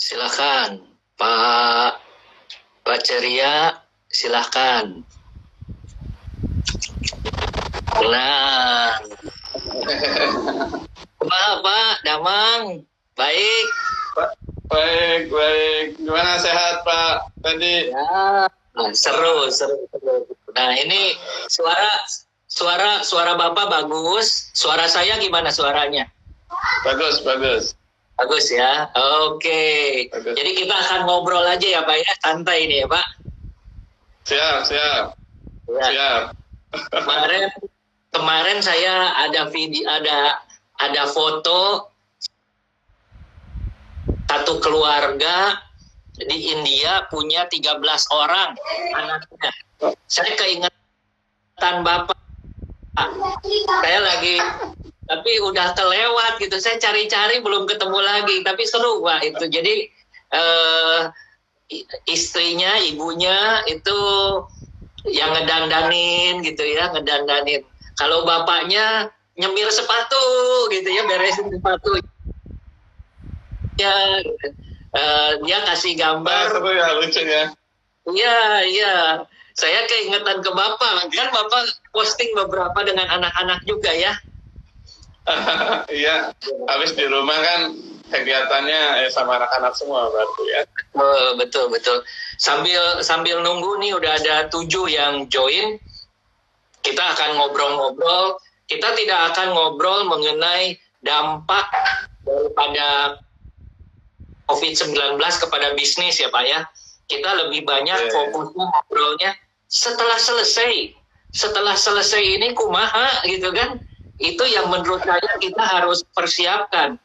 Silakan, Pak Pak Ceria, silakan. Nah, Pak Damang, baik. Baik, baik. Gimana, sehat Pak tadi? Ya, seru. Nah, ini suara Bapak bagus. Suara saya gimana suaranya? Bagus, bagus. Bagus ya. Oke. Bagus. Jadi kita akan ngobrol aja ya, Pak ya. Santai ini ya, Pak. Siap. Ya. Siap. Kemarin saya ada video, ada foto satu keluarga di India punya 13 orang anaknya. Saya keingetan Bapak. Saya lagi, tapi udah kelewat gitu. Saya cari-cari belum ketemu lagi, tapi seru Pak itu. Jadi istrinya, ibunya itu yang ngedandanin gitu ya, ngedandanin. Kalau bapaknya nyemir sepatu gitu ya, beresin sepatu. Ya, dia kasih gambar. Seru ya, lucu ya. Iya. Saya keingetan ke Bapak. Kan Bapak posting beberapa dengan anak-anak juga ya. Iya, habis di rumah kan kegiatannya sama anak-anak semua berarti ya. Betul. Sambil nunggu nih udah ada 7 yang join. Kita akan ngobrol-ngobrol. Kita tidak akan ngobrol mengenai dampak daripada COVID-19 kepada bisnis ya Pak ya. Kita lebih banyak fokusnya ngobrolnya setelah selesai ini kumaha gitu kan. Itu yang menurut saya kita harus persiapkan.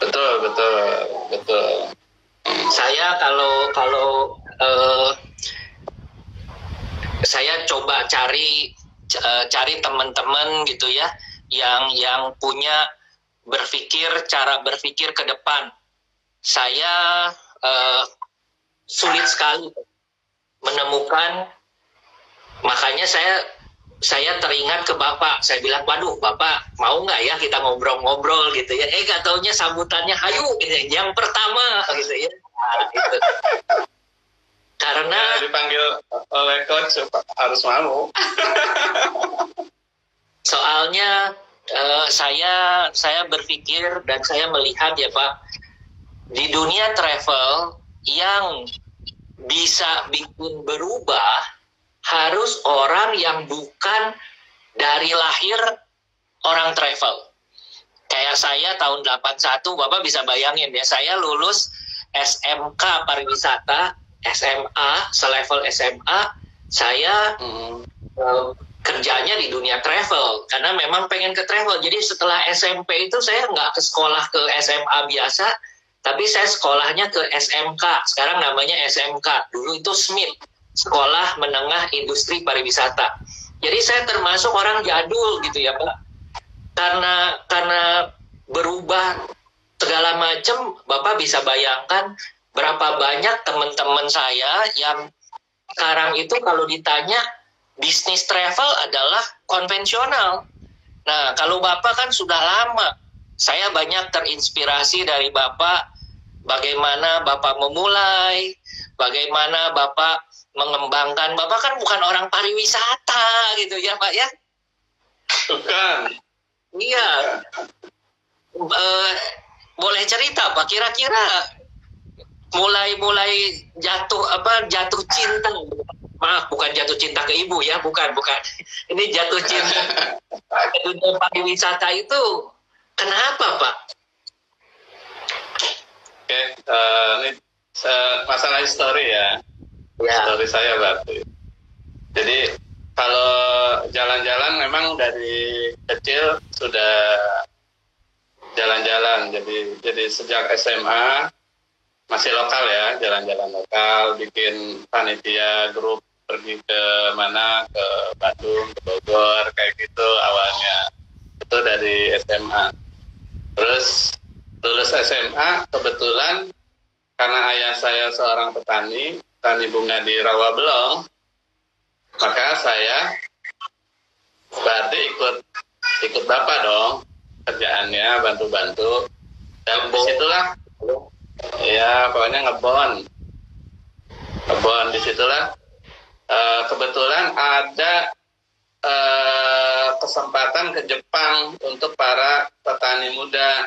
Betul. Saya kalau saya coba cari teman-teman gitu ya yang punya cara berpikir ke depan. Saya sulit sekali menemukan, makanya saya teringat ke Bapak. Saya bilang, waduh Bapak mau nggak ya kita ngobrol-ngobrol gitu ya. Gak taunya sambutannya hayu gitu ya. Yang pertama gitu ya. Nah, gitu. Karena dipanggil oleh coach harus mau. Soalnya saya berpikir dan saya melihat ya Pak, di dunia travel yang bisa bikin berubah harus orang yang bukan dari lahir orang travel. Kayak saya tahun 81, Bapak bisa bayangin ya, saya lulus SMK pariwisata, SMA, selevel SMA, saya kerjanya di dunia travel, karena memang pengen ke travel. Jadi setelah SMP itu saya nggak ke sekolah ke SMA biasa, tapi saya sekolahnya ke SMK, sekarang namanya SMK, dulu itu SMIP, Sekolah Menengah Industri Pariwisata. Jadi saya termasuk orang jadul gitu ya Pak, karena berubah segala macam. Bapak bisa bayangkan berapa banyak teman-teman saya yang sekarang itu kalau ditanya bisnis travel adalah konvensional. Nah, kalau Bapak kan sudah lama. Saya banyak terinspirasi dari Bapak, bagaimana Bapak memulai, bagaimana Bapak mengembangkan. Bapak kan bukan orang pariwisata gitu ya Pak ya? Bukan. Iya. Boleh cerita Pak, kira-kira mulai jatuh cinta. Maaf, bukan jatuh cinta ke ibu ya, bukan. Ini jatuh cinta ke dunia pariwisata itu kenapa Pak? Oke, ini masalah histori ya. Histori saya berarti. Jadi kalau jalan-jalan memang dari kecil sudah jalan-jalan. Jadi sejak SMA masih lokal ya, jalan-jalan lokal, bikin panitia grup pergi ke mana, ke Bandung, ke Bogor, kayak gitu awalnya. Itu dari SMA. Terus lulus SMA kebetulan karena ayah saya seorang petani bunga di Rawabelong, maka saya berarti ikut bapak dong kerjaannya, bantu-bantu. Dan disitulah Ya, pokoknya ngebon disitulah. Kebetulan ada kesempatan ke Jepang untuk para petani muda.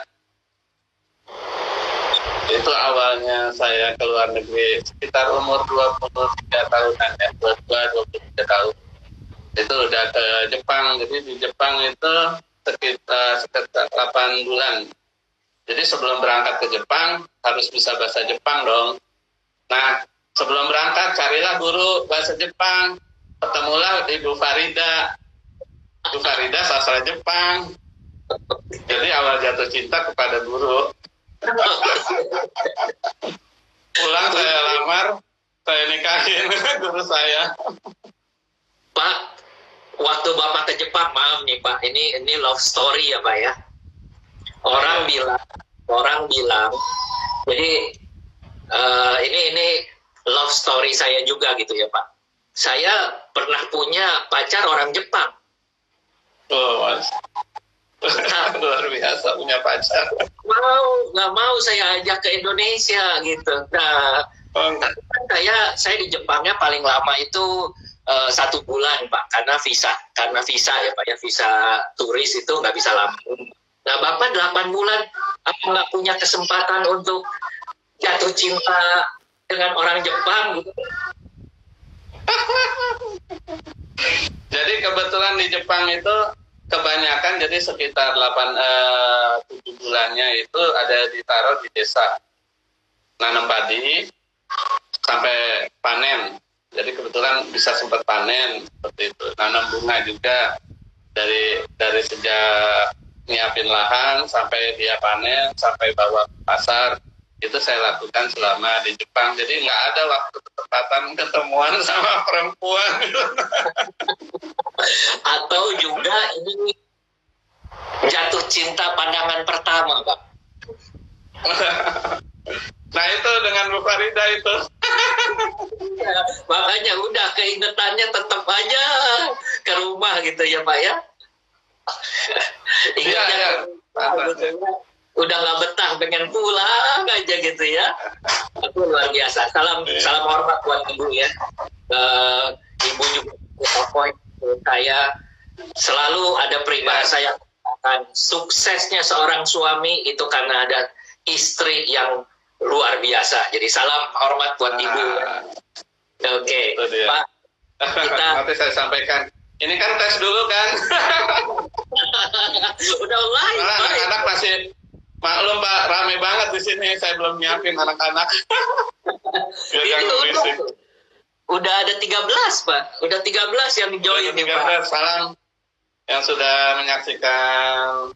Itu awalnya saya ke luar negeri sekitar umur 23 tahunan ya, 23 tahun. Itu udah ke Jepang. Jadi di Jepang itu sekitar 8 bulan. Jadi sebelum berangkat ke Jepang harus bisa bahasa Jepang dong. Nah, sebelum berangkat carilah guru bahasa Jepang. Ketemulah Ibu Farida. Ibu Farida sastra Jepang. Jadi awal jatuh cinta kepada guru. Pulang saya lamar, saya nikahin guru saya. Pak, waktu Bapak ke Jepang, maaf nih Pak, ini love story ya Pak ya. Orang bilang, jadi ini love story saya juga gitu ya Pak. Saya pernah punya pacar orang Jepang. Oh, Mas. Luar biasa punya pacar. Nggak mau saya ajak ke Indonesia gitu. Nah, tapi kan saya di Jepangnya paling lama itu 1 bulan Pak, karena visa ya Pak ya, visa turis itu nggak bisa lama. Nah Bapak 8 bulan, apa nggak punya kesempatan untuk jatuh cinta dengan orang Jepang gitu? Jadi kebetulan di Jepang itu kebanyakan, jadi sekitar 7 bulannya itu ada ditaruh di desa, nanam padi sampai panen. Jadi kebetulan bisa sempat panen seperti itu. Nanam bunga juga dari sejak nyiapin lahan sampai dia panen sampai bawa ke pasar, itu saya lakukan selama di Jepang. Jadi nggak ada waktu kesempatan ketemuan sama perempuan. Atau juga ini jatuh cinta pandangan pertama Pak. Nah itu dengan Bu Farida itu. Ya, makanya udah keingetannya tetap aja ke rumah gitu ya Pak ya. Ingatnya ya. Gitu ya. Udah nggak betah, pengen pulang aja gitu ya. Itu luar biasa. Salam hormat buat Ibu ya. Ibu juga poin saya selalu ada peribahasa yang mengatakan suksesnya seorang suami itu karena ada istri yang luar biasa. Jadi salam hormat buat Ibu. Oke, Pak. Kita nanti saya sampaikan. Ini kan tes dulu kan. Udah live. Anak-anak masih maklum Pak, rame banget di sini. Saya belum nyiapin anak-anak. Udah ada 13 Pak. Udah 13 yang join nih Pak. Salam yang sudah menyaksikan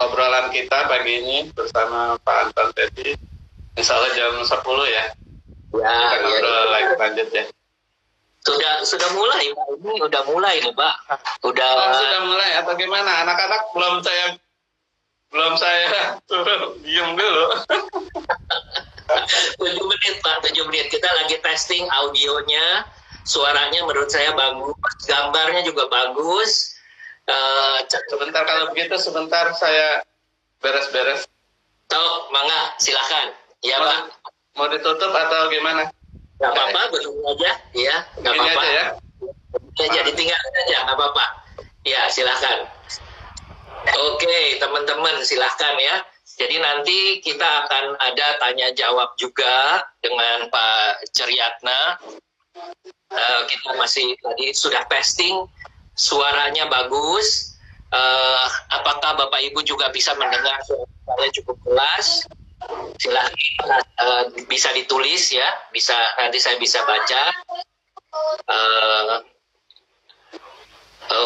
obrolan kita pagi ini bersama Pak Anton Teddy. Insya Allah jam 10 ya. Ya, kita ngobrol lagi lanjut ya. Sudah mulai Pak. Ini udah mulai nih Pak. Sudah mulai atau gimana? Anak-anak belum saya diem dulu. 7 menit Pak, 7 menit. Kita lagi testing audionya. Suaranya menurut saya bagus, gambarnya juga bagus. Sebentar, kalau begitu sebentar saya beres-beres. Mangga, silakan. Ya Pak. Mau ditutup atau gimana? Gak apa-apa, begini aja. Ya, gak apa-apa. Aja ya. Aja ditinggalin aja, gak apa-apa. Ya, silakan. Oke, teman-teman, silakan ya. Jadi nanti kita akan ada tanya jawab juga dengan Pak Ceryatna. Kita masih tadi sudah testing, suaranya bagus. Apakah Bapak Ibu juga bisa mendengar suaranya cukup jelas? Silahkan bisa ditulis ya, nanti saya bisa baca.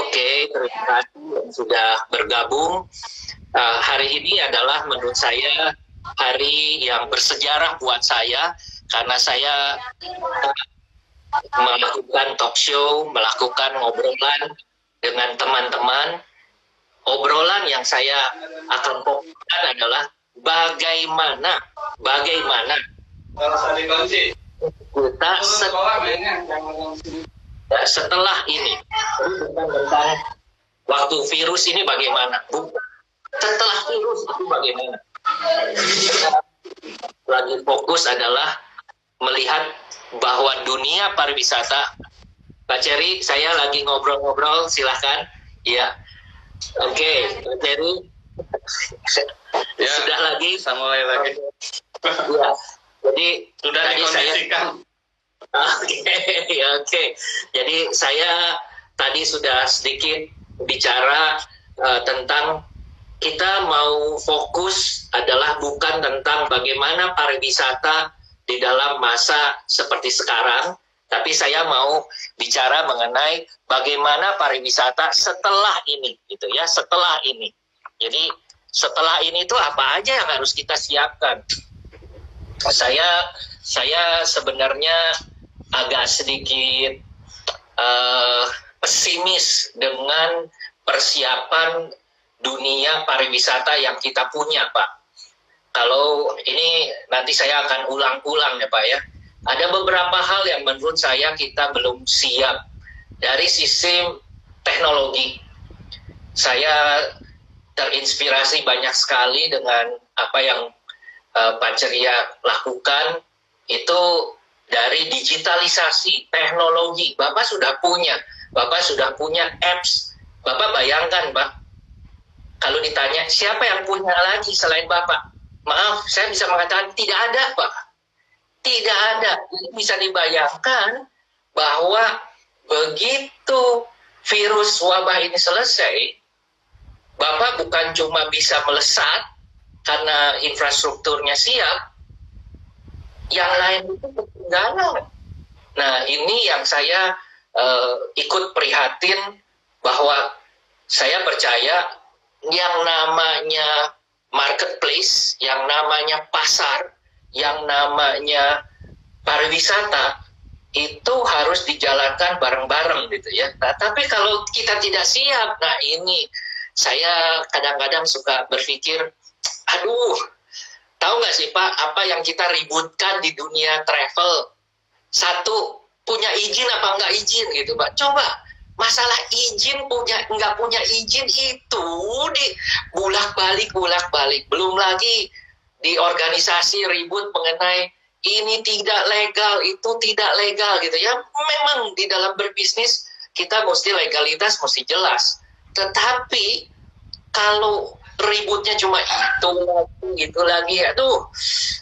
Oke, terima kasih yang sudah bergabung. Hari ini adalah menurut saya hari yang bersejarah buat saya, karena saya melakukan talk show, melakukan ngobrolan dengan teman-teman. Obrolan yang saya akan fokuskan adalah bagaimana kita setelah ini, bukan tentang waktu virus ini bagaimana, setelah virus itu bagaimana. lagi fokus adalah melihat bahwa dunia pariwisata. Pak Ceri, saya lagi ngobrol-ngobrol, silahkan. Ya, oke, Pak Ceri. Ya, Sudah lagi? Bisa mulai lagi. Ya, jadi Sudah tadi dikondisikan. Oke. Jadi saya tadi sudah sedikit bicara tentang kita mau fokus adalah bukan tentang bagaimana pariwisata di dalam masa seperti sekarang, tapi saya mau bicara mengenai bagaimana pariwisata setelah ini, gitu ya, setelah ini. Jadi setelah ini itu apa aja yang harus kita siapkan? Saya sebenarnya agak sedikit pesimis dengan persiapan dunia pariwisata yang kita punya, Pak. Kalau ini nanti saya akan ulang-ulang ya, Pak ya. Ada beberapa hal yang menurut saya kita belum siap dari sisi teknologi. Saya terinspirasi banyak sekali dengan apa yang Pak Ceria lakukan itu dari digitalisasi teknologi. Bapak sudah punya apps. Bapak bayangkan, Pak, kalau ditanya siapa yang punya lagi selain Bapak, maaf, saya bisa mengatakan tidak ada, Pak. Tidak ada. Bisa dibayangkan bahwa begitu virus wabah ini selesai, Bapak bukan cuma bisa melesat karena infrastrukturnya siap, yang lain itu ketinggalan. Nah, ini yang saya ikut prihatin, bahwa saya percaya yang namanya marketplace, yang namanya pasar, yang namanya pariwisata itu harus dijalankan bareng-bareng gitu ya. Nah, tapi kalau kita tidak siap, nah ini saya kadang-kadang suka berpikir, aduh, tahu nggak sih Pak, apa yang kita ributkan di dunia travel? Satu, punya izin apa nggak izin gitu Pak. Coba, masalah izin nggak punya izin itu di bolak-balik. Belum lagi di organisasi ribut mengenai ini tidak legal, itu tidak legal gitu ya. Memang di dalam berbisnis kita mesti legalitas mesti jelas. Tetapi kalau ributnya cuma itu lagi, aduh,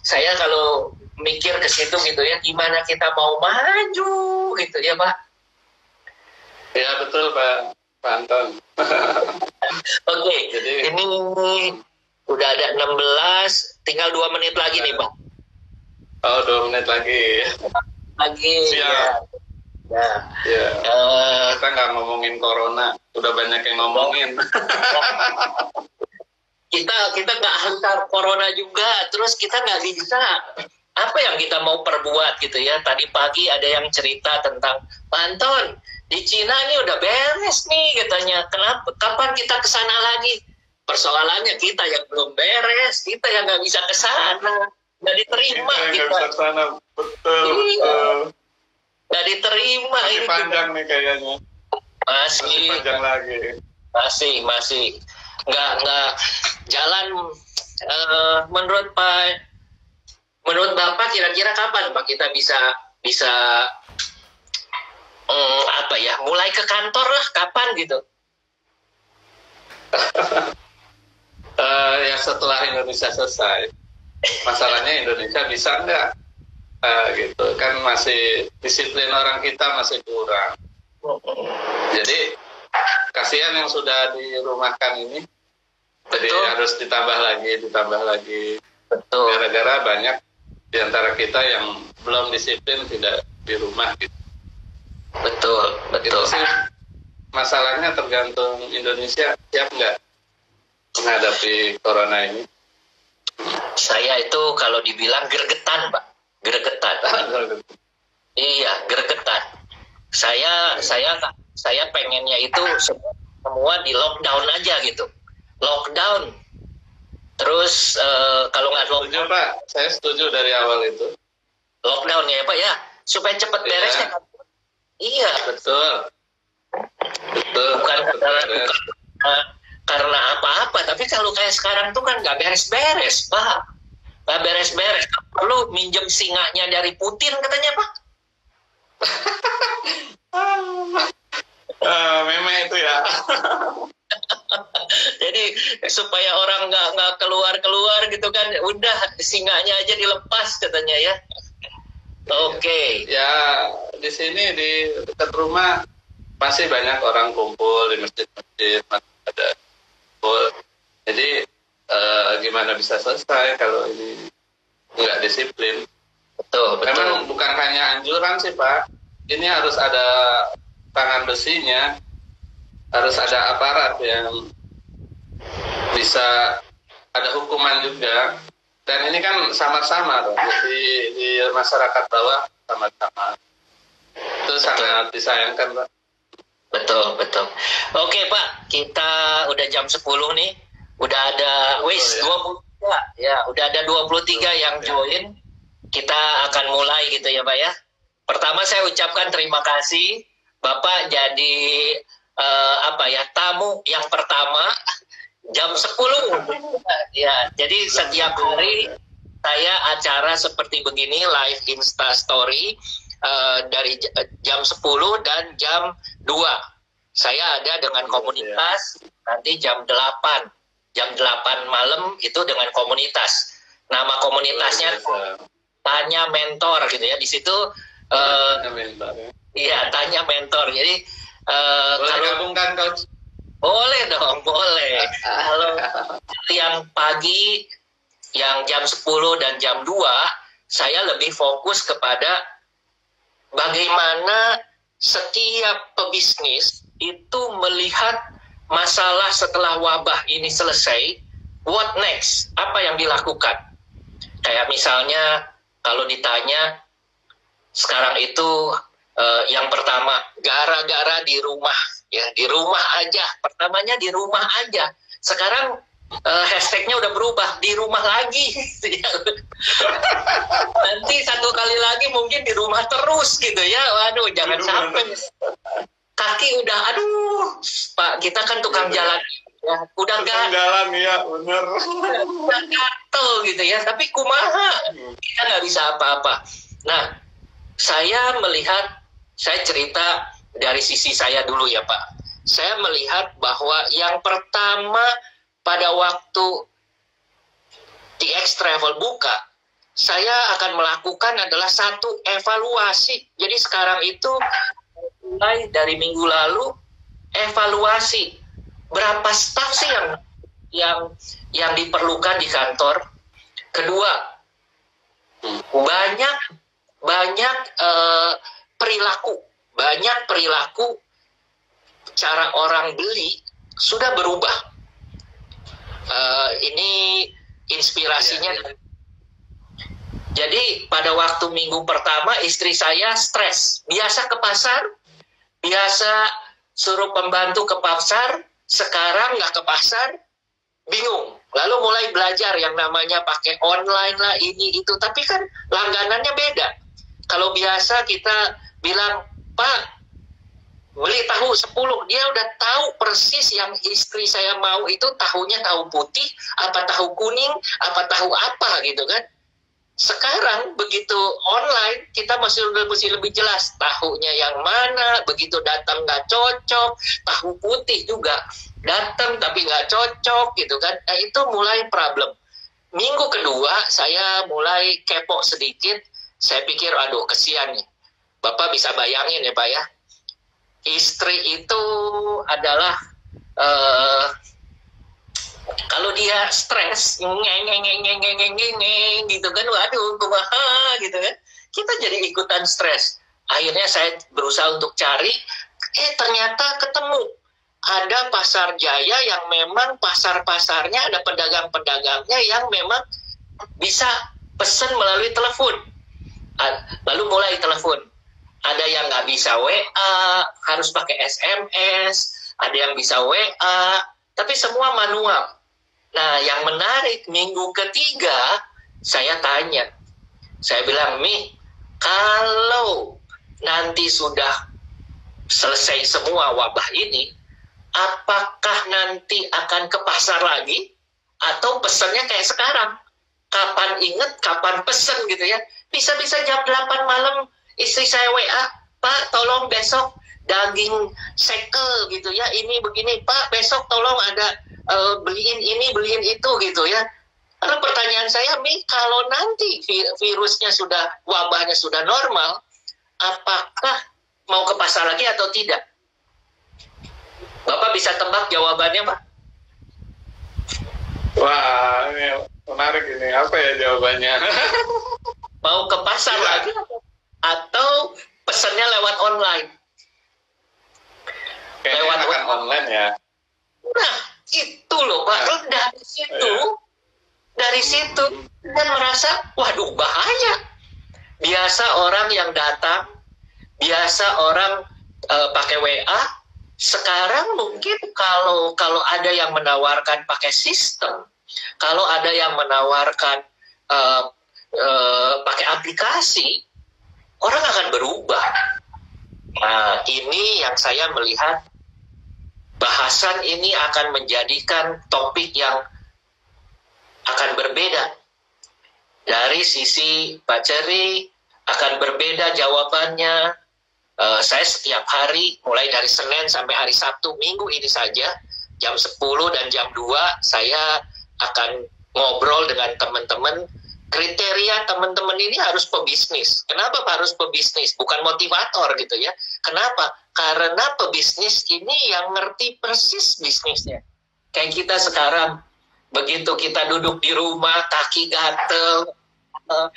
saya kalau mikir ke situ gitu ya, gimana kita mau maju gitu ya Pak. Ya betul Pak Anton. Oke, jadi ini udah ada 16, tinggal 2 menit lagi nih Pak. Oh, 2 menit lagi. Siap. Ya. Kita nggak ngomongin corona, udah banyak yang ngomongin. kita nggak hantar corona juga, terus kita nggak bisa. Apa yang kita mau perbuat gitu ya? Tadi pagi ada yang cerita tentang Pak Anton, di Cina ini udah beres nih katanya. Kenapa? Kapan kita ke sana lagi? Persoalannya kita yang belum beres, kita yang nggak bisa ke sana, nggak diterima kita. Betul. Nggak diterima. Masih ini panjang kita. Nih kayaknya. Masih panjang lagi. Masih. Nggak jalan. Menurut Bapak kira-kira kapan Pak kita bisa mulai ke kantor lah, kapan gitu? Ya setelah Indonesia selesai. Masalahnya Indonesia bisa nggak? Gitu kan, masih disiplin orang kita masih kurang. Jadi kasihan yang sudah dirumahkan ini. Jadi harus ditambah lagi. Betul. Gara-gara banyak di antara kita yang belum disiplin tidak di rumah gitu. Betul. Itu sih masalahnya, tergantung Indonesia siap nggak menghadapi corona ini. Saya itu kalau dibilang gregetan, Pak. Gregetan. Iya, gregetan. Saya pengennya itu semua di lockdown aja gitu. Lockdown. Terus kalau nggak lockdown, Pak, saya setuju dari awal itu. Lockdown ya Pak ya, supaya cepat beresnya. Iya. Betul. Bukan karena apa-apa, tapi kalau kayak sekarang tuh kan nggak beres-beres Pak. nggak beres-beres. Perlu minjem singanya dari Putin katanya Pak. Meme itu ya. Jadi supaya orang nggak keluar gitu kan, udah singanya aja dilepas katanya ya. Oke. Ya di sini di dekat rumah masih banyak orang kumpul di masjid-masjid, masih ada kumpul. Jadi gimana bisa selesai kalau ini nggak disiplin? Betul. Memang bukan hanya anjuran sih Pak, ini harus ada tangan besinya, harus ada aparat yang bisa ada hukuman juga. Dan ini kan sama-sama tuh di masyarakat bawah sama-sama. Itu sangat disayangkan Pak. Betul. Oke Pak, kita udah jam 10 nih. Udah ada wis 23 ya, udah ada 23 yang join. Kita akan mulai gitu ya Pak ya. Pertama saya ucapkan terima kasih Bapak jadi tamu yang pertama jam 10. Ya, jadi setiap hari saya acara seperti begini live Insta Story dari jam 10 dan jam 2. Saya ada dengan komunitas nanti jam 8 malam itu dengan komunitas. Nama komunitasnya Tanya Mentor gitu ya. Di situ iya, Tanya Mentor. Jadi boleh gabungkan Coach? Boleh dong, boleh. Kalau yang pagi, yang jam 10 dan jam 2, saya lebih fokus kepada bagaimana setiap pebisnis itu melihat masalah setelah wabah ini selesai, what next? Apa yang dilakukan? Kayak misalnya, kalau ditanya, sekarang itu yang pertama, gara-gara di rumah, ya di rumah aja. Pertamanya di rumah aja. Sekarang hashtagnya udah berubah, di rumah lagi. Nanti satu kali lagi mungkin di rumah terus gitu ya. Waduh, jangan sampai kaki udah, aduh, Pak, kita kan tukang jalan. Ya, udah jalan ya, bener. Udah gatel gitu ya. Tapi kumaha, kita nggak bisa apa-apa. Nah, saya cerita dari sisi saya dulu ya Pak. Saya melihat bahwa yang pertama pada waktu TX Travel buka, saya akan melakukan adalah satu evaluasi. Jadi sekarang itu mulai dari minggu lalu evaluasi berapa staf sih yang diperlukan di kantor. Kedua, banyak perilaku cara orang beli sudah berubah. Ini inspirasinya. Jadi pada waktu minggu pertama istri saya stres. Biasa ke pasar, biasa suruh pembantu ke pasar, sekarang nggak ke pasar, bingung. Lalu mulai belajar yang namanya pakai online lah, ini itu. Tapi kan langganannya beda. Kalau biasa kita bilang, Pak, beli tahu 10, dia udah tahu persis yang istri saya mau itu tahunya tahu putih, apa tahu kuning, apa tahu apa gitu kan. Sekarang begitu online, kita mesti lebih jelas tahunya yang mana, begitu datang nggak cocok, tahu putih juga datang tapi nggak cocok gitu kan. Nah itu mulai problem. Minggu kedua saya mulai kepo sedikit, saya pikir aduh kesian nih. Bapak bisa bayangin ya Pak ya, istri itu adalah kalau dia stres gitu kan, waduh kumaha gitu kan, kita jadi ikutan stres. Akhirnya saya berusaha untuk cari, ternyata ketemu ada pasar Jaya yang memang pasarnya ada pedagang-pedagangnya yang memang bisa pesan melalui telepon. Lalu mulai telepon. Ada yang nggak bisa WA, harus pakai SMS, ada yang bisa WA, tapi semua manual. Nah, yang menarik, minggu ketiga, saya tanya. Saya bilang, Mi, kalau nanti sudah selesai semua wabah ini, apakah nanti akan ke pasar lagi? Atau pesannya kayak sekarang? kapan inget, kapan pesen gitu ya. Bisa-bisa jam 8 malam istri saya WA, Pak tolong besok daging sekel gitu ya, ini begini, Pak besok tolong ada beliin ini, beliin itu gitu ya. Karena pertanyaan saya, Mi, kalau nanti virusnya sudah, wabahnya sudah normal, apakah mau ke pasar lagi atau tidak? Bapak bisa tebak jawabannya, Pak? Wah, ini menarik ini. Apa ya jawabannya? Mau ke pasar lagi atau pesannya lewat online? Kayaknya Lewat akan online ya. Nah, itu loh Pak. Dari situ kan merasa, waduh bahaya. Biasa orang yang datang, biasa orang pakai WA. Sekarang mungkin kalau ada yang menawarkan pakai sistem, kalau ada yang menawarkan pakai aplikasi, orang akan berubah. Nah, ini yang saya melihat bahasan ini akan menjadikan topik yang akan berbeda. Dari sisi Pak Ceri akan berbeda jawabannya. Saya setiap hari, mulai dari Senin sampai hari Sabtu, Minggu ini saja, jam 10 dan jam 2, saya akan ngobrol dengan teman-teman. Kriteria teman-teman ini harus pebisnis. Kenapa harus pebisnis? Bukan motivator gitu ya. Kenapa? Karena pebisnis ini yang ngerti persis bisnisnya. Kayak kita sekarang, begitu kita duduk di rumah, kaki gatel,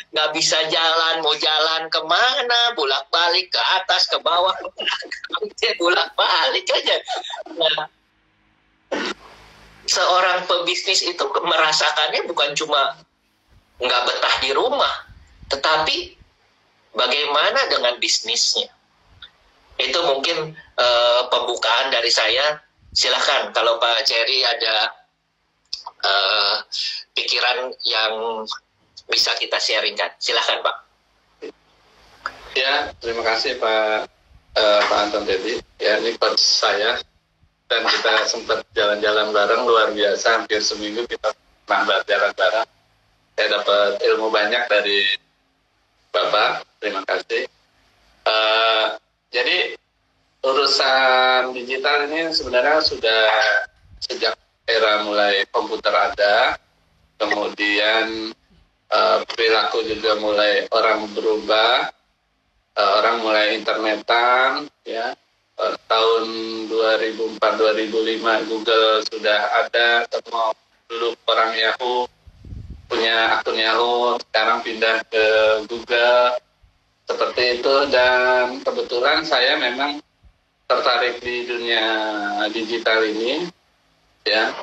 nggak bisa jalan, mau jalan kemana, bolak-balik ke atas, ke bawah, bolak-balik aja. Nah, seorang pebisnis itu merasakannya bukan cuma nggak betah di rumah, tetapi bagaimana dengan bisnisnya. Itu mungkin pembukaan dari saya. Silahkan kalau Pak Ceri ada pikiran yang bisa kita sharingkan. Silahkan Pak. Ya, terima kasih Pak Anton Teddy. Ya, ini coach saya. Dan kita sempat jalan-jalan bareng, luar biasa. Hampir seminggu kita pernah jalan bareng. Saya dapat ilmu banyak dari Bapak. Terima kasih. Jadi, urusan digital ini sebenarnya sudah sejak era mulai komputer ada. Kemudian perilaku juga mulai orang berubah, orang mulai internetan, ya. Tahun 2004-2005 Google sudah ada, semua dulu orang Yahoo punya akun Yahoo, sekarang pindah ke Google, seperti itu. Dan kebetulan saya memang tertarik di dunia digital ini, ya,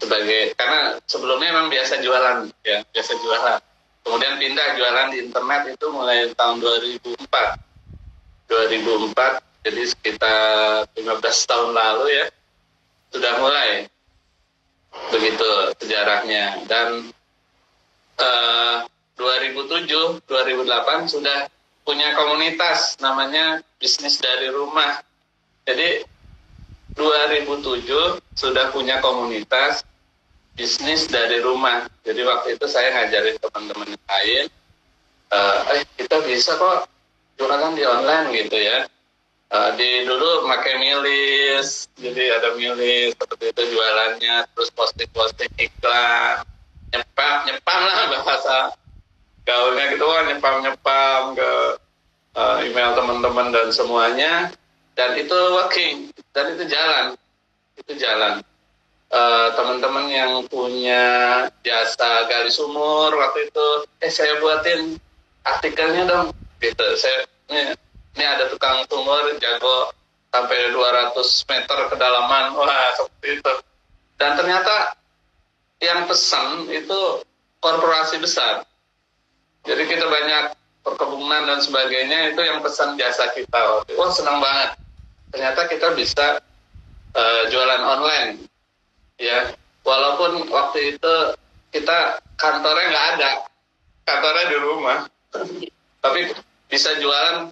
karena sebelumnya memang biasa jualan, ya, biasa jualan. Kemudian pindah jualan di internet itu mulai tahun 2004, jadi sekitar 15 tahun lalu ya, sudah mulai begitu sejarahnya. Dan 2007-2008 sudah punya komunitas namanya Bisnis Dari Rumah. Jadi 2007 sudah punya komunitas Bisnis Dari Rumah. Jadi waktu itu saya ngajarin teman-teman lain, kita bisa kok jualan di online gitu ya. Dulu pakai milis, jadi ada milis seperti itu jualannya, terus posting iklan, nyepam lah bahasa gaulnya gitu kan, nyepam ke email teman-teman dan semuanya. Dan itu working, dan itu jalan. Teman-teman yang punya jasa gali sumur waktu itu, saya buatin artikelnya dong, gitu. Ini ada tukang sumur jago sampai 200 meter kedalaman, wah seperti itu. Dan ternyata yang pesan itu korporasi besar. Jadi kita banyak perkebunan dan sebagainya, itu yang pesan jasa kita. Wah senang banget. Ternyata kita bisa jualan online. Ya, walaupun waktu itu kita kantornya nggak ada, kantornya di rumah, tapi bisa jualan,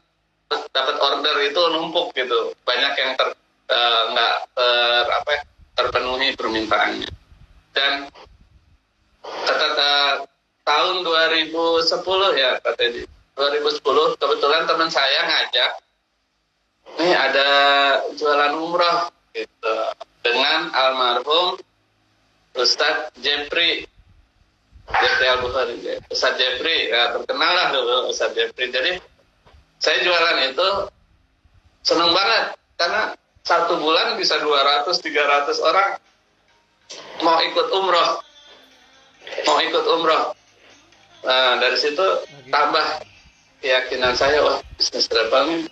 dapat order itu numpuk gitu, banyak yang nggak terpenuhi permintaannya. Dan tahun 2010 ya Pak Teddy. 2010 kebetulan teman saya ngajak, nih ada jualan umroh gitu dengan almarhum Ustadz Jepri Al-Bukhari. Ustadz Jepri ya, terkenal lah dulu Ustadz Jepri. Jadi saya jualan itu seneng banget karena satu bulan bisa 200-300 orang mau ikut umroh. Nah, dari situ tambah keyakinan saya, wah bisnis travel ini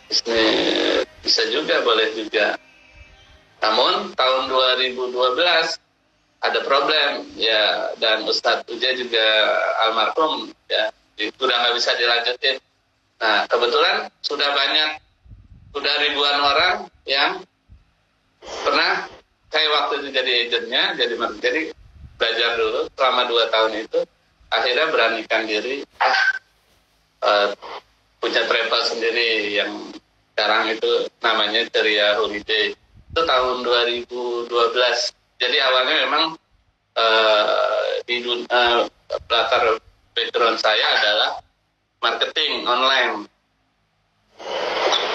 bisnis bisa juga, boleh juga. Namun tahun 2012 ada problem ya, dan Ustadz Uja juga almarhum ya, udah nggak bisa dilanjutin. Nah kebetulan sudah ribuan orang yang pernah saya waktu itu jadi agentnya, jadi belajar dulu selama 2 tahun itu, akhirnya beranikan diri punya travel sendiri yang sekarang itu namanya Ceria Holiday. Itu tahun 2012. Jadi awalnya memang latar background saya adalah marketing online,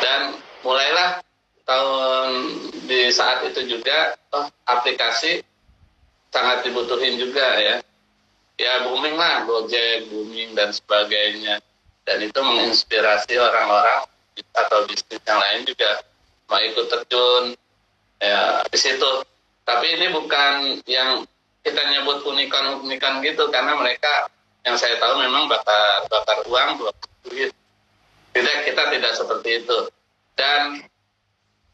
dan mulailah di saat itu juga aplikasi sangat dibutuhin juga ya booming lah, Gojek booming dan sebagainya, dan itu menginspirasi orang-orang atau bisnis yang lain juga mau ikut terjun ya di situ. Tapi ini bukan yang kita nyebut unicorn gitu, karena mereka yang saya tahu memang bakar uang, bakar duit. Kita tidak seperti itu. Dan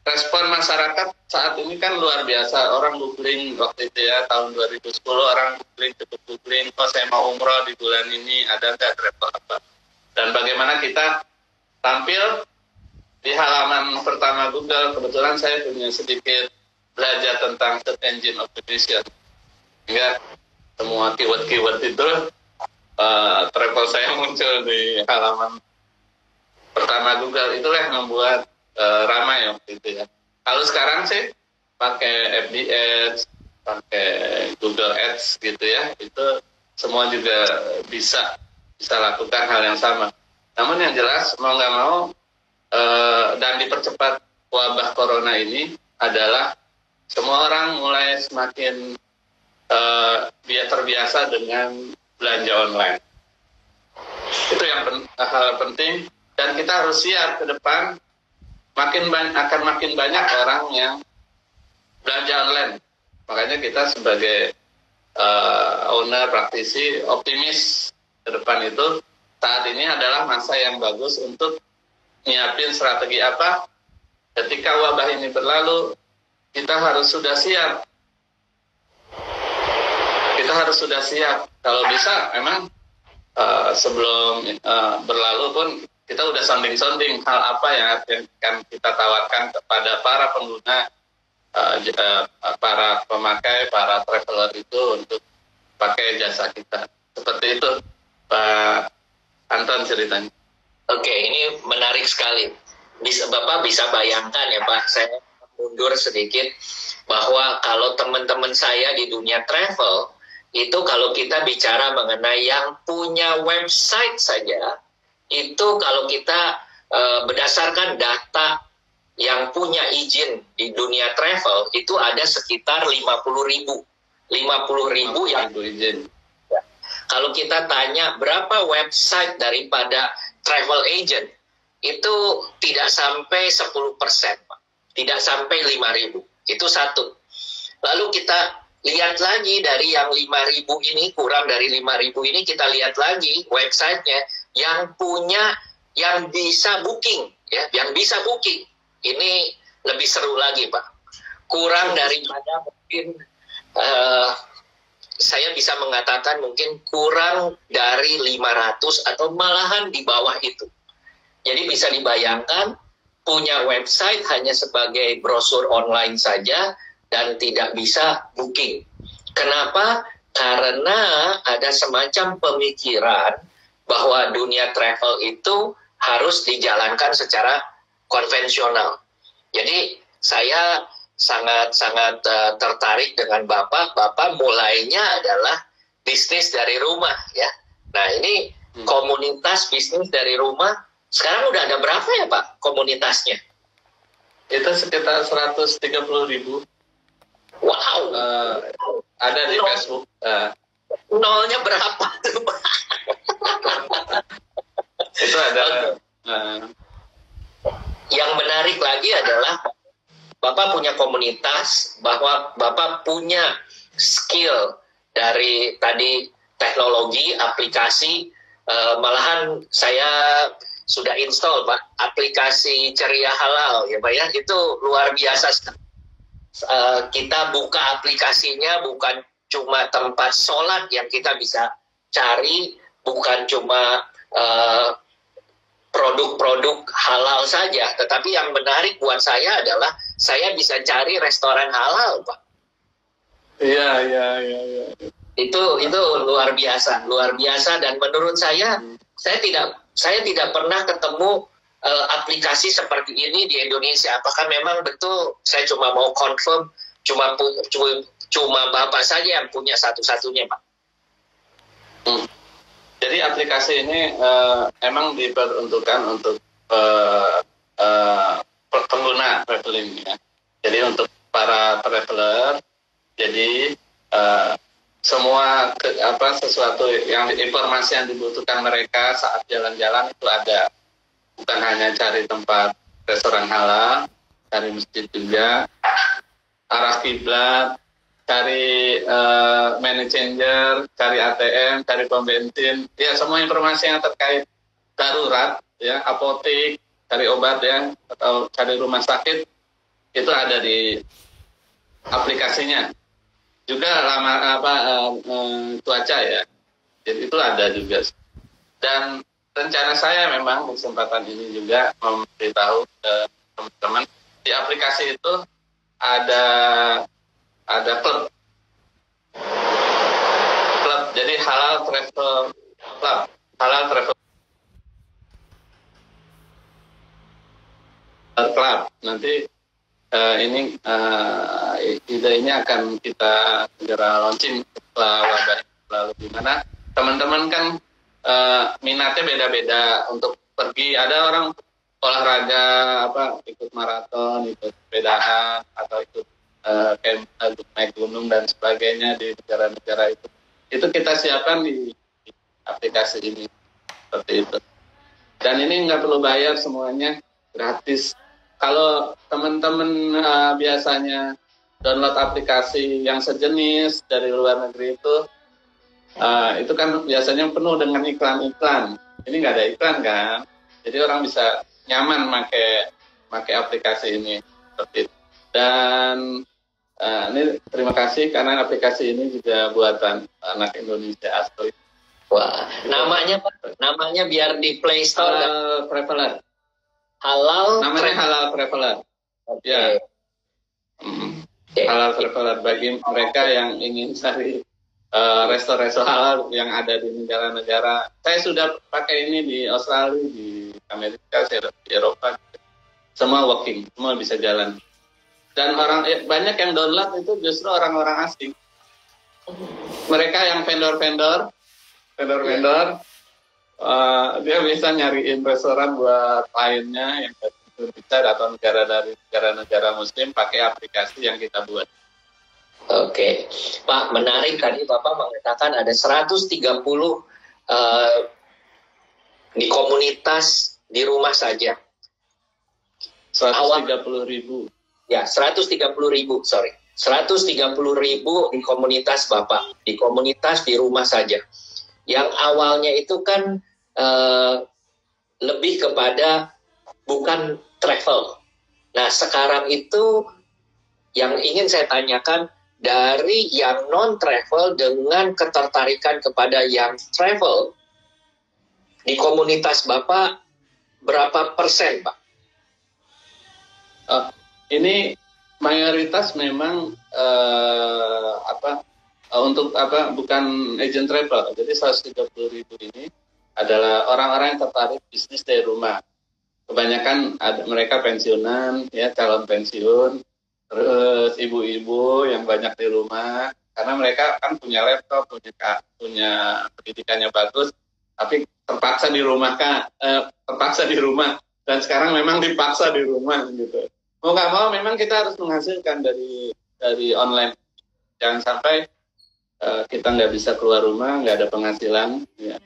respon masyarakat saat ini kan luar biasa. Orang googling waktu itu ya, tahun 2010 orang cukup googling, saya mau umroh di bulan ini, ada nggak travel apa. Dan bagaimana kita tampil di halaman pertama Google. Kebetulan saya punya sedikit belajar tentang search engine optimization, hingga semua keyword itu travel saya muncul di halaman pertama Google. Itulah yang membuat ramai waktu itu ya. Kalau sekarang sih pakai FB Ads, pakai Google Ads gitu ya, itu semua juga bisa lakukan hal yang sama. Namun yang jelas mau nggak mau dan dipercepat wabah corona ini adalah semua orang mulai semakin terbiasa dengan belanja online. Itu yang hal penting, dan kita harus siap ke depan akan makin banyak orang yang belanja online. Makanya kita sebagai owner, praktisi, optimis ke depan itu saat ini adalah masa yang bagus untuk nyiapin strategi apa ketika wabah ini berlalu. Kita harus sudah siap. Kalau bisa memang sebelum berlalu pun kita udah sounding hal apa yang akan kita tawarkan kepada para pengguna, para pemakai, para traveler itu untuk pakai jasa kita. Seperti itu Pak Anton ceritanya. Oke, ini menarik sekali. Bapak bisa bayangkan ya Pak, saya mundur sedikit, bahwa kalau teman-teman saya di dunia travel, itu kalau kita bicara mengenai yang punya website saja, itu kalau kita berdasarkan data yang punya izin di dunia travel, itu ada sekitar 50.000 yang izin. Kalau kita tanya berapa website daripada travel agent, itu tidak sampai 10%, Pak. Tidak sampai 5.000. Itu satu. Lalu kita lihat lagi dari yang 5.000 ini, kurang dari 5.000 ini, kita lihat lagi websitenya yang punya, yang bisa booking, ya, yang bisa booking. Ini lebih seru lagi, Pak. Kurang daripada mungkin saya bisa mengatakan mungkin kurang dari 500 atau malahan di bawah itu. Jadi bisa dibayangkan punya website hanya sebagai brosur online saja dan tidak bisa booking. Kenapa? Karena ada semacam pemikiran bahwa dunia travel itu harus dijalankan secara konvensional. Jadi saya sangat tertarik dengan Bapak. Bapak mulainya adalah bisnis dari rumah ya. Nah ini komunitas bisnis dari rumah sekarang udah ada berapa ya Pak komunitasnya? Itu sekitar 130.000. Wow. Ada di Facebook. Nolnya berapa tuh Pak? Itu ada. Yang menarik lagi adalah Bapak punya komunitas, bahwa Bapak punya skill dari tadi teknologi, aplikasi, malahan saya sudah install Pak, aplikasi Ceria Halal ya Pak ya, itu luar biasa. Kita buka aplikasinya bukan cuma tempat sholat yang kita bisa cari, bukan cuma produk-produk halal saja, tetapi yang menarik buat saya adalah saya bisa cari restoran halal, Pak. Iya. Itu luar biasa dan menurut saya tidak pernah ketemu aplikasi seperti ini di Indonesia. Apakah memang betul? Saya cuma mau confirm, cuma Bapak saja yang punya satu-satunya, Pak. Jadi aplikasi ini emang diperuntukkan untuk pengguna traveling ya. Jadi untuk para traveler, jadi semua sesuatu informasi yang dibutuhkan mereka saat jalan-jalan itu ada. Bukan hanya cari tempat restoran halal, cari masjid juga, arah kiblat, cari money changer, cari ATM, cari pom bensin, ya semua informasi yang terkait darurat, ya apotek, cari obat ya, atau cari rumah sakit itu ada di aplikasinya. Juga cuaca ya, jadi itu ada juga. Dan rencana saya memang kesempatan ini juga memberitahu ke teman-teman di aplikasi itu ada klub, jadi halal travel club. Nanti ini idenya akan kita segera launching setelah wabah lalu, dimana teman-teman kan minatnya beda-beda untuk pergi. Ada orang olahraga ikut maraton, ikut sepedaan, atau ikut naik gunung dan sebagainya di negara-negara itu kita siapkan di aplikasi ini seperti itu. Dan ini nggak perlu bayar, semuanya gratis. Kalau teman-teman biasanya download aplikasi yang sejenis dari luar negeri itu kan biasanya penuh dengan iklan-iklan. Ini nggak ada iklan kan, jadi orang bisa nyaman pakai aplikasi ini seperti itu. Dan ini terima kasih karena aplikasi ini juga buatan anak Indonesia asli. Wah, namanya biar di Play Store. Halal Traveler. Namanya Halal Traveler. Okay. Ya. Halal Traveler bagi mereka yang ingin cari resto-resto halal yang ada di negara-negara. Saya sudah pakai ini di Australia, di Amerika, di Eropa. Semua working, semua bisa jalan. Dan banyak yang download itu justru orang-orang asing. Mereka yang vendor-vendor, dia bisa nyariin restoran buat kliennya yang bisa atau dari negara-negara Muslim pakai aplikasi yang kita buat. Oke, Pak, menarik tadi Bapak mengatakan ada 130 di komunitas di rumah saja. 130.000. Ya, 130.000, sorry. 130.000 di komunitas Bapak, di komunitas di rumah saja. Yang awalnya itu kan lebih kepada bukan travel. Nah, sekarang itu yang ingin saya tanyakan, dari yang non-travel dengan ketertarikan kepada yang travel, di komunitas Bapak berapa persen, Pak? Ini mayoritas memang bukan agent travel. Jadi 130.000 ini adalah orang-orang yang tertarik bisnis dari rumah. Kebanyakan mereka pensiunan, ya calon pensiun, terus ibu-ibu yang banyak di rumah, karena mereka kan punya laptop, punya pendidikannya bagus, tapi terpaksa di rumah dan sekarang memang dipaksa di rumah gitu. Mau nggak mau memang kita harus menghasilkan dari online. Jangan sampai kita nggak bisa keluar rumah, nggak ada penghasilan. Ya.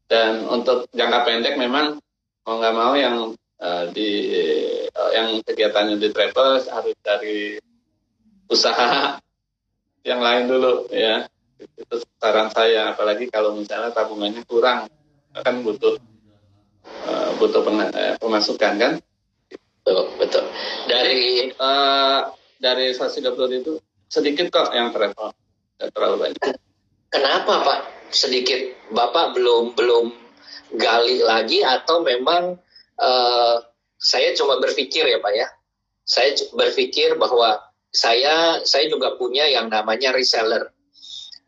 Dan untuk jangka pendek memang mau nggak mau yang yang kegiatannya di travel harus dari usaha yang lain dulu ya. Itu saran saya, apalagi kalau misalnya tabungannya kurang, kan butuh pemasukan kan. Betul. Dari 130 itu sedikit kok yang travel, tidak terlalu banyak. Kenapa Pak sedikit? Bapak belum gali lagi atau memang saya cuma berpikir ya Pak ya? Saya berpikir bahwa saya juga punya yang namanya reseller.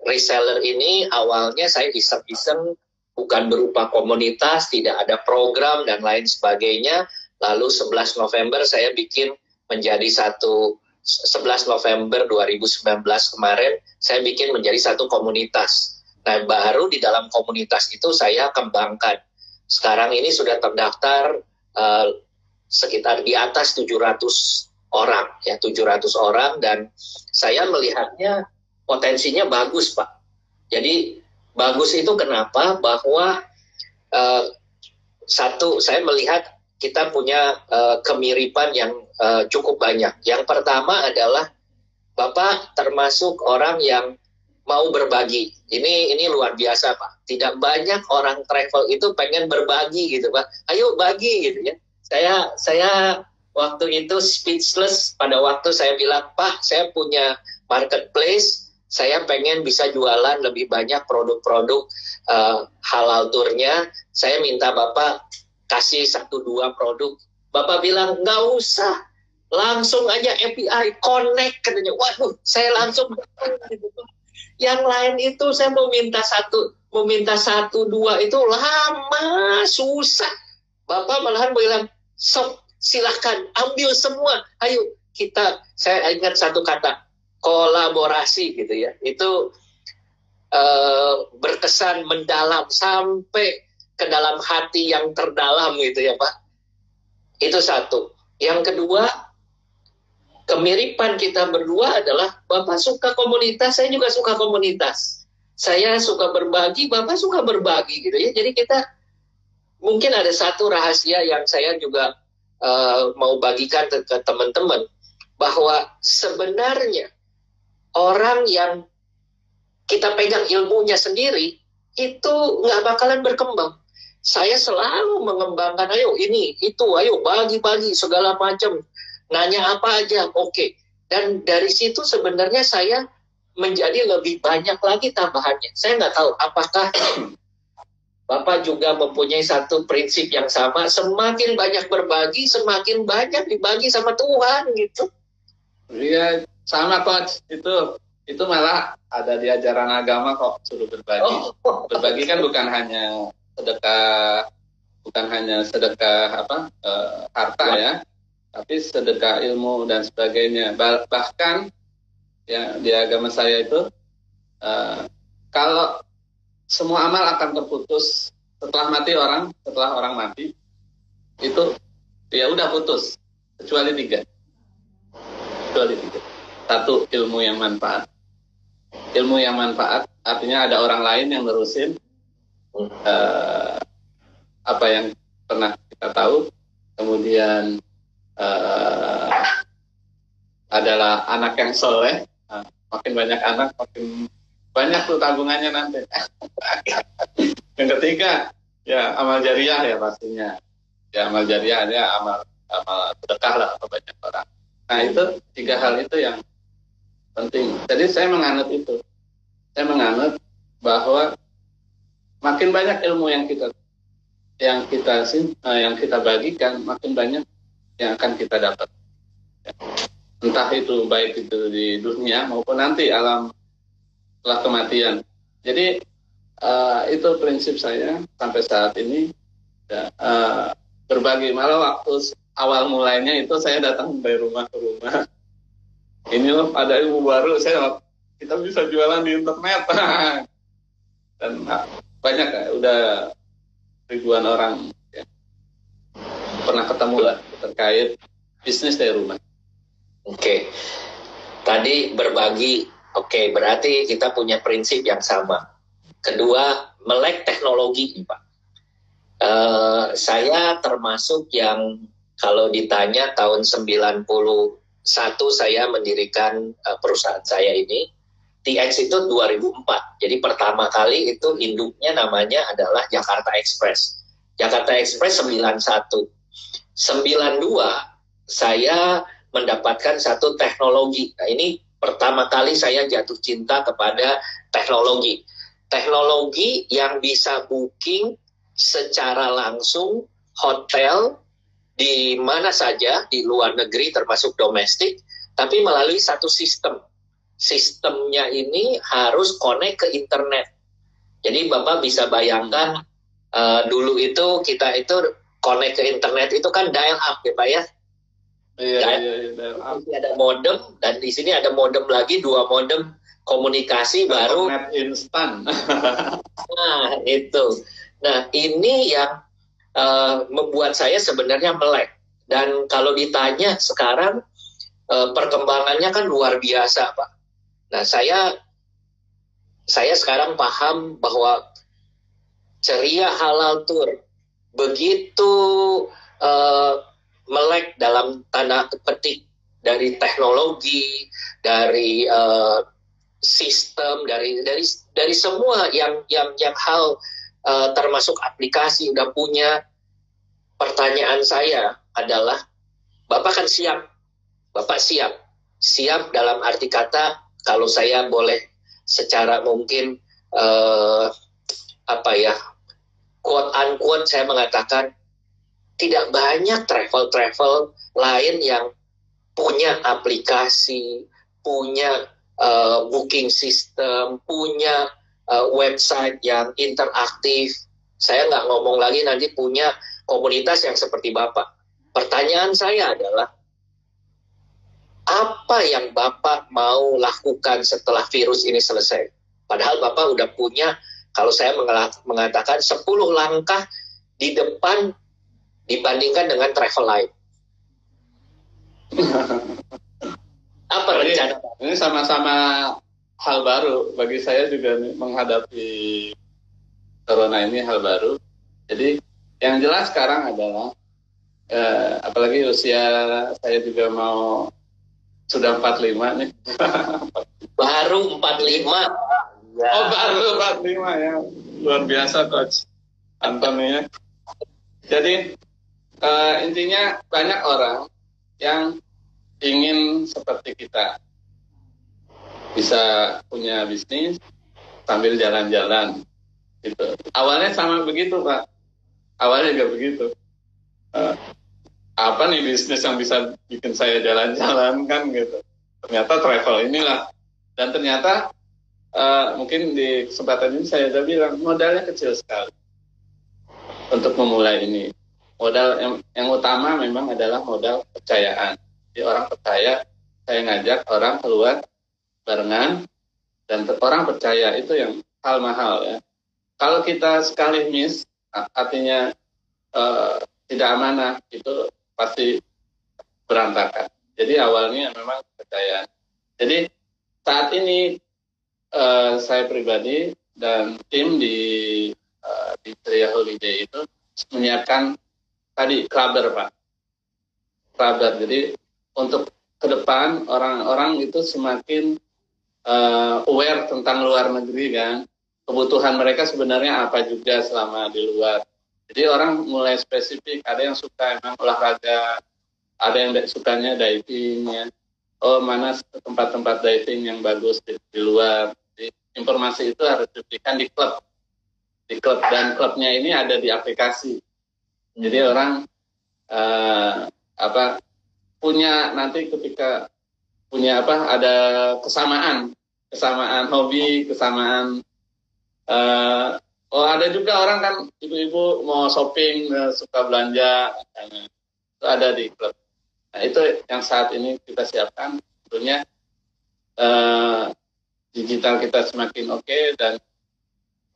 Reseller ini awalnya saya iseng-iseng, bukan berupa komunitas, tidak ada program dan lain sebagainya. Lalu 11 November saya bikin menjadi 11 November 2019 kemarin saya bikin menjadi satu komunitas. Nah, baru di dalam komunitas itu saya kembangkan. Sekarang ini sudah terdaftar sekitar di atas 700 orang, ya 700 orang, dan saya melihatnya potensinya bagus, Pak. Jadi bagus itu kenapa? Bahwa satu, saya melihat kita punya kemiripan yang cukup banyak. Yang pertama adalah Bapak termasuk orang yang mau berbagi. Ini luar biasa, Pak. Tidak banyak orang travel itu pengen berbagi gitu, Pak. Ayo bagi gitu ya. Saya waktu itu speechless pada waktu saya bilang, Pak, saya punya marketplace, saya pengen bisa jualan lebih banyak produk-produk halal tournya. Saya minta Bapak kasih 1-2 produk. Bapak bilang, nggak usah. Langsung aja API, connect katanya. Waduh, saya langsung gitu. Yang lain itu saya mau minta 1-2 itu lama, susah. Bapak malahan bilang, sok silahkan ambil semua. Ayo saya ingat satu kata, kolaborasi gitu ya. Itu berkesan mendalam sampai ke dalam hati yang terdalam gitu ya Pak. Itu satu. Yang kedua, kemiripan kita berdua adalah Bapak suka komunitas, saya juga suka komunitas. Saya suka berbagi, Bapak suka berbagi gitu ya. Jadi kita mungkin ada satu rahasia yang saya juga mau bagikan ke teman-teman, bahwa sebenarnya orang yang kita pegang ilmunya sendiri itu nggak bakalan berkembang. Saya selalu mengembangkan, ayo ini, itu, ayo bagi-bagi segala macam. Nanya apa aja, oke. Dan dari situ sebenarnya saya menjadi lebih banyak lagi tambahannya. Saya nggak tahu apakah Bapak juga mempunyai satu prinsip yang sama. Semakin banyak berbagi, semakin banyak dibagi sama Tuhan gitu. Iya, sama Coach. Itu malah ada di ajaran agama kok, suruh berbagi. Berbagi kan bukan hanya sedekah harta ya, tapi sedekah ilmu dan sebagainya. Bahkan ya di agama saya itu kalau semua amal akan terputus setelah orang mati, itu ya udah putus kecuali tiga. Satu, ilmu yang manfaat. Ilmu yang manfaat artinya ada orang lain yang nerusin apa yang pernah kita tahu. Kemudian adalah anak yang soleh. Makin banyak anak, makin banyak tuh tabungannya nanti. Yang ketiga, ya amal jariah ya pastinya. Ya amal jariah ya amal sedekah lah banyak orang. Nah itu 3 hal itu yang penting. Jadi saya menganut itu. Saya menganut bahwa makin banyak ilmu yang kita bagikan, makin banyak yang akan kita dapat. Entah itu baik itu di dunia maupun nanti alam setelah kematian. Jadi itu prinsip saya sampai saat ini. Berbagi. Malah waktu awal mulainya itu saya datang dari rumah ke rumah. Ini loh ada ilmu baru, saya kita bisa jualan di internet. Dan banyak ya, udah ribuan orang ya, pernah ketemu lah terkait bisnis dari rumah. Oke. Tadi berbagi, oke, berarti kita punya prinsip yang sama. Kedua, melek teknologi, Pak. Saya termasuk yang kalau ditanya tahun 91 saya mendirikan perusahaan saya ini. TX itu 2004. Jadi pertama kali itu induknya namanya adalah Jakarta Express. Jakarta Express 91. 92 saya mendapatkan satu teknologi. Nah, ini pertama kali saya jatuh cinta kepada teknologi. Teknologi yang bisa booking secara langsung hotel di mana saja di luar negeri termasuk domestik, tapi melalui satu sistem. Sistemnya ini harus connect ke internet. Jadi Bapak bisa bayangkan dulu itu kita itu connect ke internet itu kan dial up ya Pak ya. Iya, dial up. Ada modem dan di sini ada modem lagi, 2 modem komunikasi baru. Internet instan. Nah itu. Nah ini yang membuat saya sebenarnya melek. Dan kalau ditanya sekarang perkembangannya kan luar biasa Pak. Nah, saya sekarang paham bahwa Ceria Halal Tour begitu melek dalam tanda petik dari teknologi, dari sistem, dari semua yang hal termasuk aplikasi udah punya. Pertanyaan saya adalah, Bapak kan siap, Bapak siap dalam arti kata. Kalau saya boleh secara mungkin quote unquote saya mengatakan tidak banyak travel lain yang punya aplikasi, punya booking system, punya website yang interaktif. Saya nggak ngomong lagi nanti punya komunitas yang seperti Bapak. Pertanyaan saya adalah, apa yang Bapak mau lakukan setelah virus ini selesai? Padahal Bapak udah punya, kalau saya mengatakan 10 langkah di depan dibandingkan dengan travel lain. Apa rencana? Ini sama-sama hal baru. Bagi saya juga menghadapi corona ini hal baru. Jadi yang jelas sekarang adalah, apalagi usia saya juga sudah 45 nih. Baru 45. Ya. Oh, baru 45 ya. Luar biasa Coach Antoni ya. Jadi intinya banyak orang yang ingin seperti kita. Bisa punya bisnis sambil jalan-jalan gitu. Awalnya sama begitu, Pak. Awalnya juga begitu. Apa nih bisnis yang bisa bikin saya jalan-jalan kan gitu. Ternyata travel inilah. Dan ternyata mungkin di kesempatan ini saya sudah bilang modalnya kecil sekali untuk memulai ini. Modal yang utama memang adalah modal kepercayaan. Jadi orang percaya, saya ngajak orang keluar barengan dan orang percaya, itu yang hal mahal ya. Kalau kita sekali miss, artinya tidak amanah, itu pasti berantakan. Jadi awalnya memang kepercayaan. Jadi saat ini saya pribadi dan tim di Ceria Holiday itu menyiapkan tadi clubber, Pak. Clubber. Jadi untuk ke depan orang-orang itu semakin aware tentang luar negeri kan. Kebutuhan mereka sebenarnya apa juga selama di luar. Jadi orang mulai spesifik, ada yang suka emang olahraga, ada yang sukanya diving ya. Oh, mana tempat-tempat diving yang bagus di luar. Jadi, informasi itu harus diberikan di klub. Di klub, dan klubnya ini ada di aplikasi. Jadi orang punya nanti ketika punya ada kesamaan hobi, kesamaan ada juga orang kan ibu-ibu mau shopping, suka belanja, itu ada di klub. Nah, itu yang saat ini kita siapkan tentunya digital kita semakin oke, dan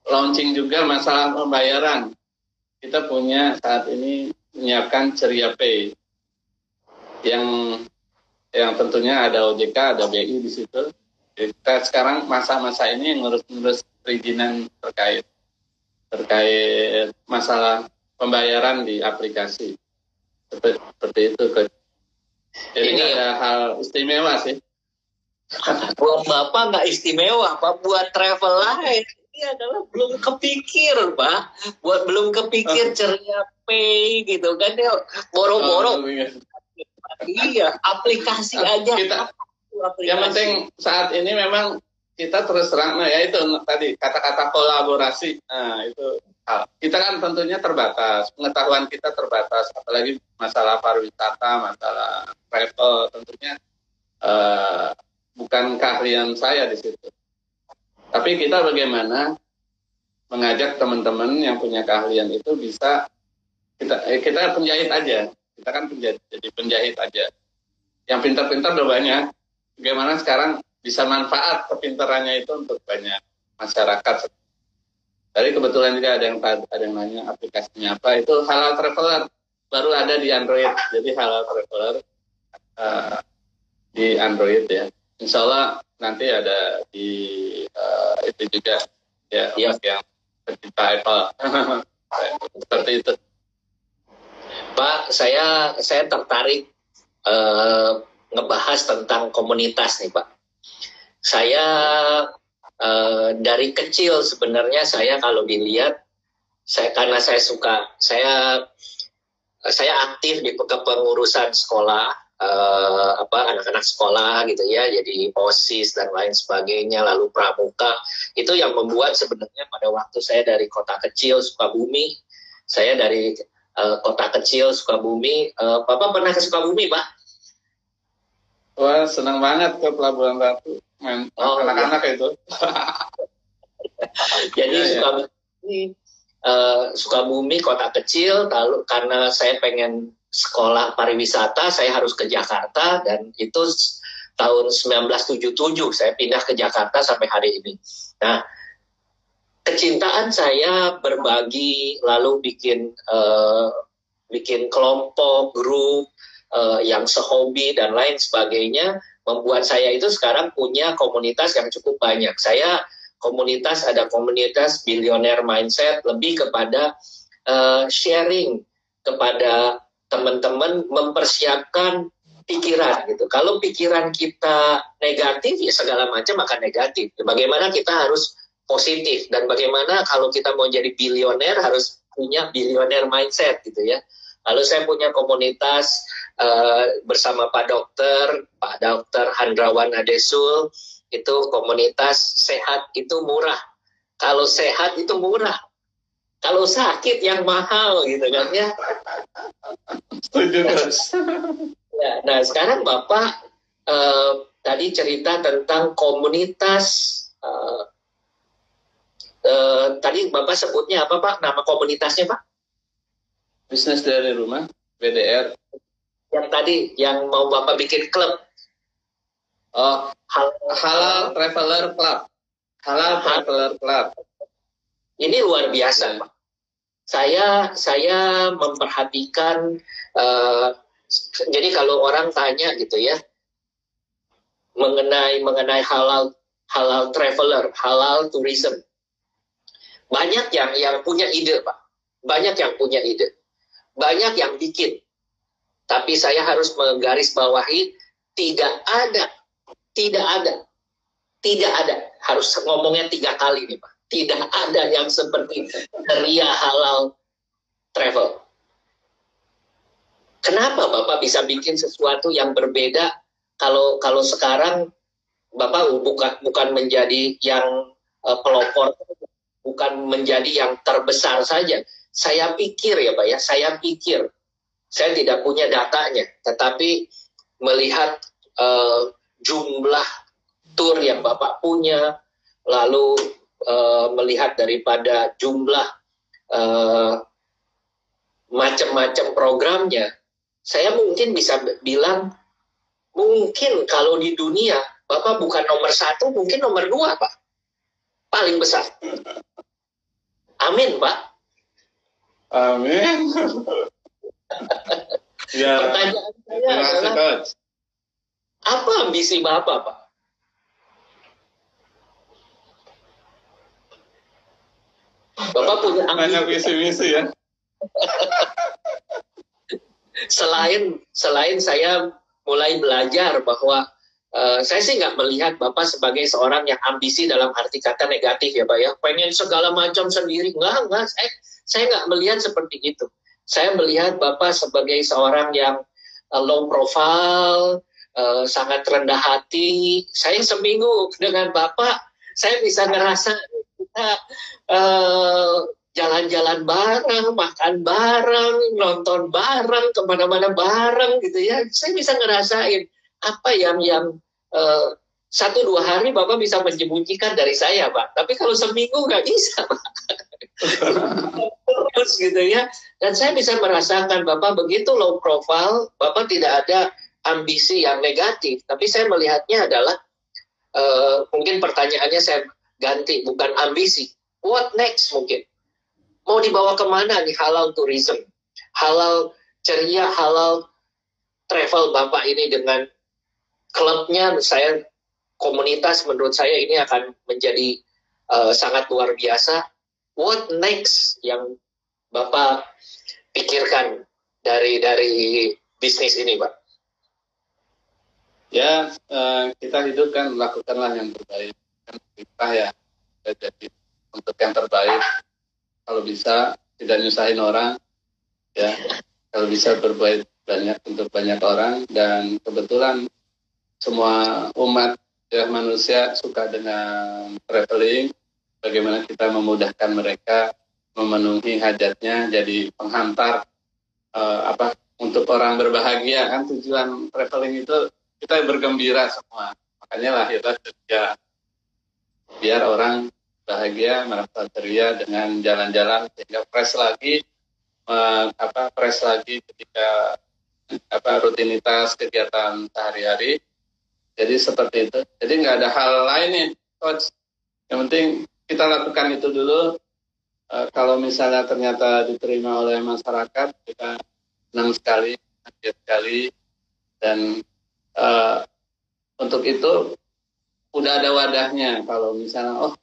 launching juga masalah pembayaran. Kita punya saat ini menyiapkan Ceria Pay yang tentunya ada OJK, ada BI di situ. Kita sekarang masa-masa ini ngurus-ngurus perizinan terkait masalah pembayaran di aplikasi. Seperti itu. Jadi ini ada hal istimewa sih. Buat Bapak nggak istimewa, Pak. Buat travel lain ini adalah belum kepikir, Pak. Belum kepikir Ceria Pay gitu kan ya. Boro-boro. Iya, aplikasi aja. Yang penting saat ini memang kita terus terang, ya itu tadi kata-kata kolaborasi. Nah, itu hal. Kita kan tentunya terbatas, pengetahuan kita terbatas, apalagi masalah pariwisata, masalah travel, tentunya bukan keahlian saya di situ. Tapi kita bagaimana mengajak teman-teman yang punya keahlian itu bisa, kita penjahit aja. Kita kan jadi penjahit aja. Yang pintar-pintar udah banyak. Bagaimana sekarang bisa manfaat kepintarannya itu untuk banyak masyarakat. Tadi kebetulan juga ada yang nanya aplikasinya apa. Itu Halal Traveler baru ada di Android. Jadi Halal Traveler di Android ya. Insya Allah nanti ada di itu juga ya, yang pecinta Apple. Seperti itu. Pak, saya tertarik ngebahas tentang komunitas nih, Pak. Saya dari kecil sebenarnya saya kalau dilihat, karena saya suka, saya aktif di kepengurusan sekolah, anak-anak sekolah gitu ya, jadi OSIS dan lain sebagainya, lalu pramuka. Itu yang membuat sebenarnya pada waktu saya dari kota kecil Sukabumi, saya dari kota kecil Sukabumi. Bapak pernah ke Sukabumi, Pak? Wah, senang banget ke Pelabuhan Ratu. Anak-anak itu. Jadi Sukabumi kota kecil. Lalu karena saya pengen sekolah pariwisata, saya harus ke Jakarta, dan itu tahun 1977 saya pindah ke Jakarta sampai hari ini. Nah, kecintaan saya berbagi, lalu bikin kelompok, grup yang sehobi dan lain sebagainya, membuat saya itu sekarang punya komunitas yang cukup banyak. Ada komunitas Billionaire Mindset, lebih kepada sharing kepada teman-teman, mempersiapkan pikiran gitu. Kalau pikiran kita negatif, ya segala macam akan negatif. Bagaimana kita harus positif, dan bagaimana kalau kita mau jadi bilioner harus punya billionaire mindset gitu ya. Lalu saya punya komunitas bersama Pak Dokter Handrawan Adesul, itu komunitas sehat itu murah. Kalau sehat itu murah, kalau sakit yang mahal gitu kan ya. Nah sekarang Bapak tadi cerita tentang komunitas. Tadi Bapak sebutnya apa, Pak? Nama komunitasnya, Pak? Bisnis dari rumah, BDR. Yang tadi, yang mau Bapak bikin klub. Oh, Halal Traveler Club. Halal Traveler Club. Ini luar biasa, Pak. Saya memperhatikan, jadi kalau orang tanya gitu ya, mengenai halal traveler, halal tourism. Banyak yang punya ide, Pak. Banyak yang punya ide. Banyak yang bikin. Tapi saya harus menggarisbawahi, tidak ada. Harus ngomongnya 3 kali nih, Pak. Tidak ada yang seperti Ceria Halal Travel. Kenapa Bapak bisa bikin sesuatu yang berbeda? Kalau sekarang Bapak bukan menjadi yang pelopor, bukan menjadi yang terbesar saja. Saya pikir ya Pak ya, saya tidak punya datanya, tetapi melihat jumlah tur yang Bapak punya, lalu melihat daripada jumlah macam-macam programnya, saya mungkin bisa bilang, mungkin kalau di dunia Bapak bukan nomor 1, mungkin nomor 2, Pak. Paling besar. Amin, Pak. Amin. Ya. Pertanyaan saya adalah, Coach. apa ambisi Bapak, Pak? Bapak punya ambisi. Banyak visi-misi ya. Selain saya mulai belajar bahwa saya sih nggak melihat Bapak sebagai seorang yang ambisi dalam arti kata negatif ya Pak ya. Pengen segala macam sendiri. Enggak. Saya nggak melihat seperti itu. Saya melihat Bapak sebagai seorang yang low profile, sangat rendah hati. Saya seminggu dengan Bapak, saya bisa ngerasa kita jalan-jalan bareng, makan bareng, nonton bareng, kemana-mana bareng gitu ya. Saya bisa ngerasain apa yang 1-2 hari Bapak bisa menyembunyikan dari saya, Pak. Tapi kalau seminggu nggak bisa, Pak. Terus gitu ya. Dan saya bisa merasakan Bapak begitu low profile, Bapak tidak ada ambisi yang negatif. Tapi saya melihatnya adalah, mungkin pertanyaannya saya ganti, bukan ambisi. What next mungkin? Mau dibawa kemana nih halal tourism? Halal ceria, halal travel Bapak ini dengan klubnya, saya komunitas menurut saya ini akan menjadi sangat luar biasa. What next yang Bapak pikirkan dari bisnis ini, Pak? Ya, kita hidup kan lakukanlah yang terbaik. Kan kita ya, jadi untuk yang terbaik. Kalau bisa tidak nyusahin orang, ya. Kalau bisa berbuat banyak untuk banyak orang, dan kebetulan semua umat ya manusia suka dengan traveling. Bagaimana kita memudahkan mereka memenuhi hajatnya, jadi penghantar untuk orang berbahagia, kan tujuan traveling itu kita bergembira semua. Makanya lahirlah kerja biar orang bahagia, merasa ceria dengan jalan-jalan, sehingga fresh lagi ketika rutinitas kegiatan sehari-hari. Jadi seperti itu. Jadi nggak ada hal lain nih, Coach. Yang penting kita lakukan itu dulu. Kalau misalnya ternyata diterima oleh masyarakat, kita senang sekali, bahagia sekali. Dan untuk itu udah ada wadahnya. Kalau misalnya,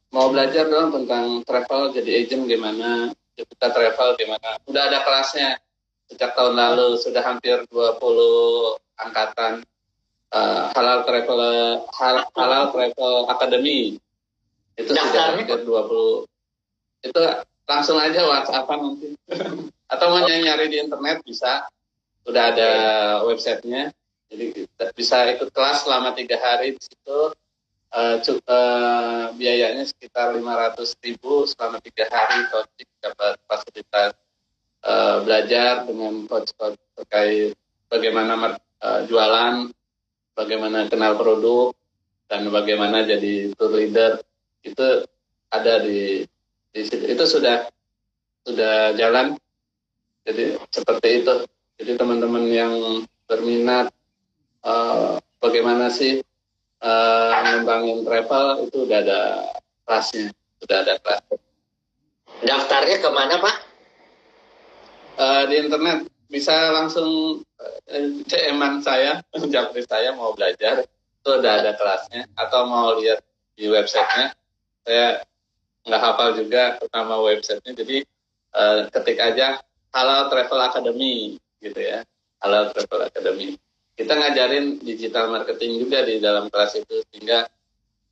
mau belajar dong tentang travel, jadi agent gimana, kita travel gimana. Udah ada kelasnya sejak tahun lalu, sudah hampir 20 angkatan halal travel academy. Itu sudah hampir 20. Itu langsung aja WhatsApp-an nanti. Atau mau nyari di internet bisa, udah ada websitenya. Jadi bisa ikut kelas selama 3 hari di situ. Biayanya sekitar 500.000 selama 3 hari. Coaching dapat fasilitas belajar dengan coach-coach terkait bagaimana jualan, bagaimana kenal produk, dan bagaimana jadi tour leader. Itu ada di situ. Itu sudah jalan. Jadi seperti itu. Jadi teman-teman yang berminat bagaimana sih ngembangin travel, itu udah ada kelasnya, sudah ada kelas. Daftarnya kemana, Pak? Di internet bisa langsung CM-an saya, japri saya mau belajar, itu udah ada kelasnya. Atau mau lihat di websitenya, saya nggak hafal juga nama websitenya. Jadi ketik aja Halal Travel Academy gitu ya, Halal Travel Academy. Kita ngajarin digital marketing juga di dalam kelas itu, sehingga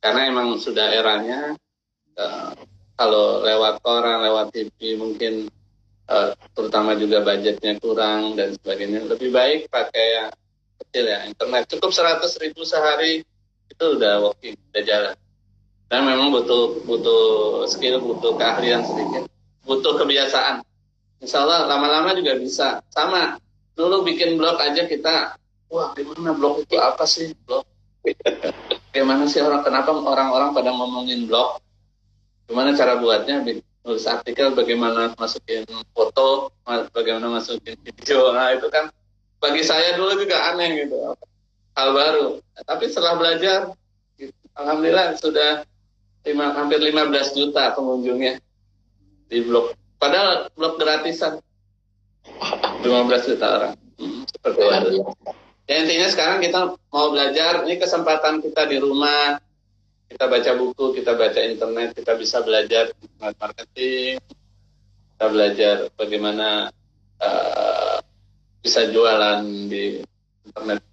karena emang sudah eranya kalau lewat koran, lewat TV mungkin terutama juga budgetnya kurang dan sebagainya, lebih baik pakai yang kecil ya, internet. Cukup 100.000 sehari itu udah working, udah jalan. Dan memang butuh skill, butuh keahlian sedikit, butuh kebiasaan. Insya Allah lama-lama juga bisa. Sama dulu bikin blog aja kita, wah gimana blog itu, apa sih blog? Gimana sih kenapa orang-orang pada ngomongin blog? Gimana cara buatnya? Nulis artikel, bagaimana masukin foto, bagaimana masukin video. Nah itu kan bagi saya dulu juga aneh gitu. hal baru. Tapi setelah belajar, alhamdulillah sudah hampir 15 juta pengunjungnya di blog. Padahal blog gratisan 15 juta orang. Seperti itu. Ya, intinya sekarang kita mau belajar, ini kesempatan kita di rumah, kita baca buku, kita baca internet, kita bisa belajar internet marketing, kita belajar bagaimana bisa jualan di internet.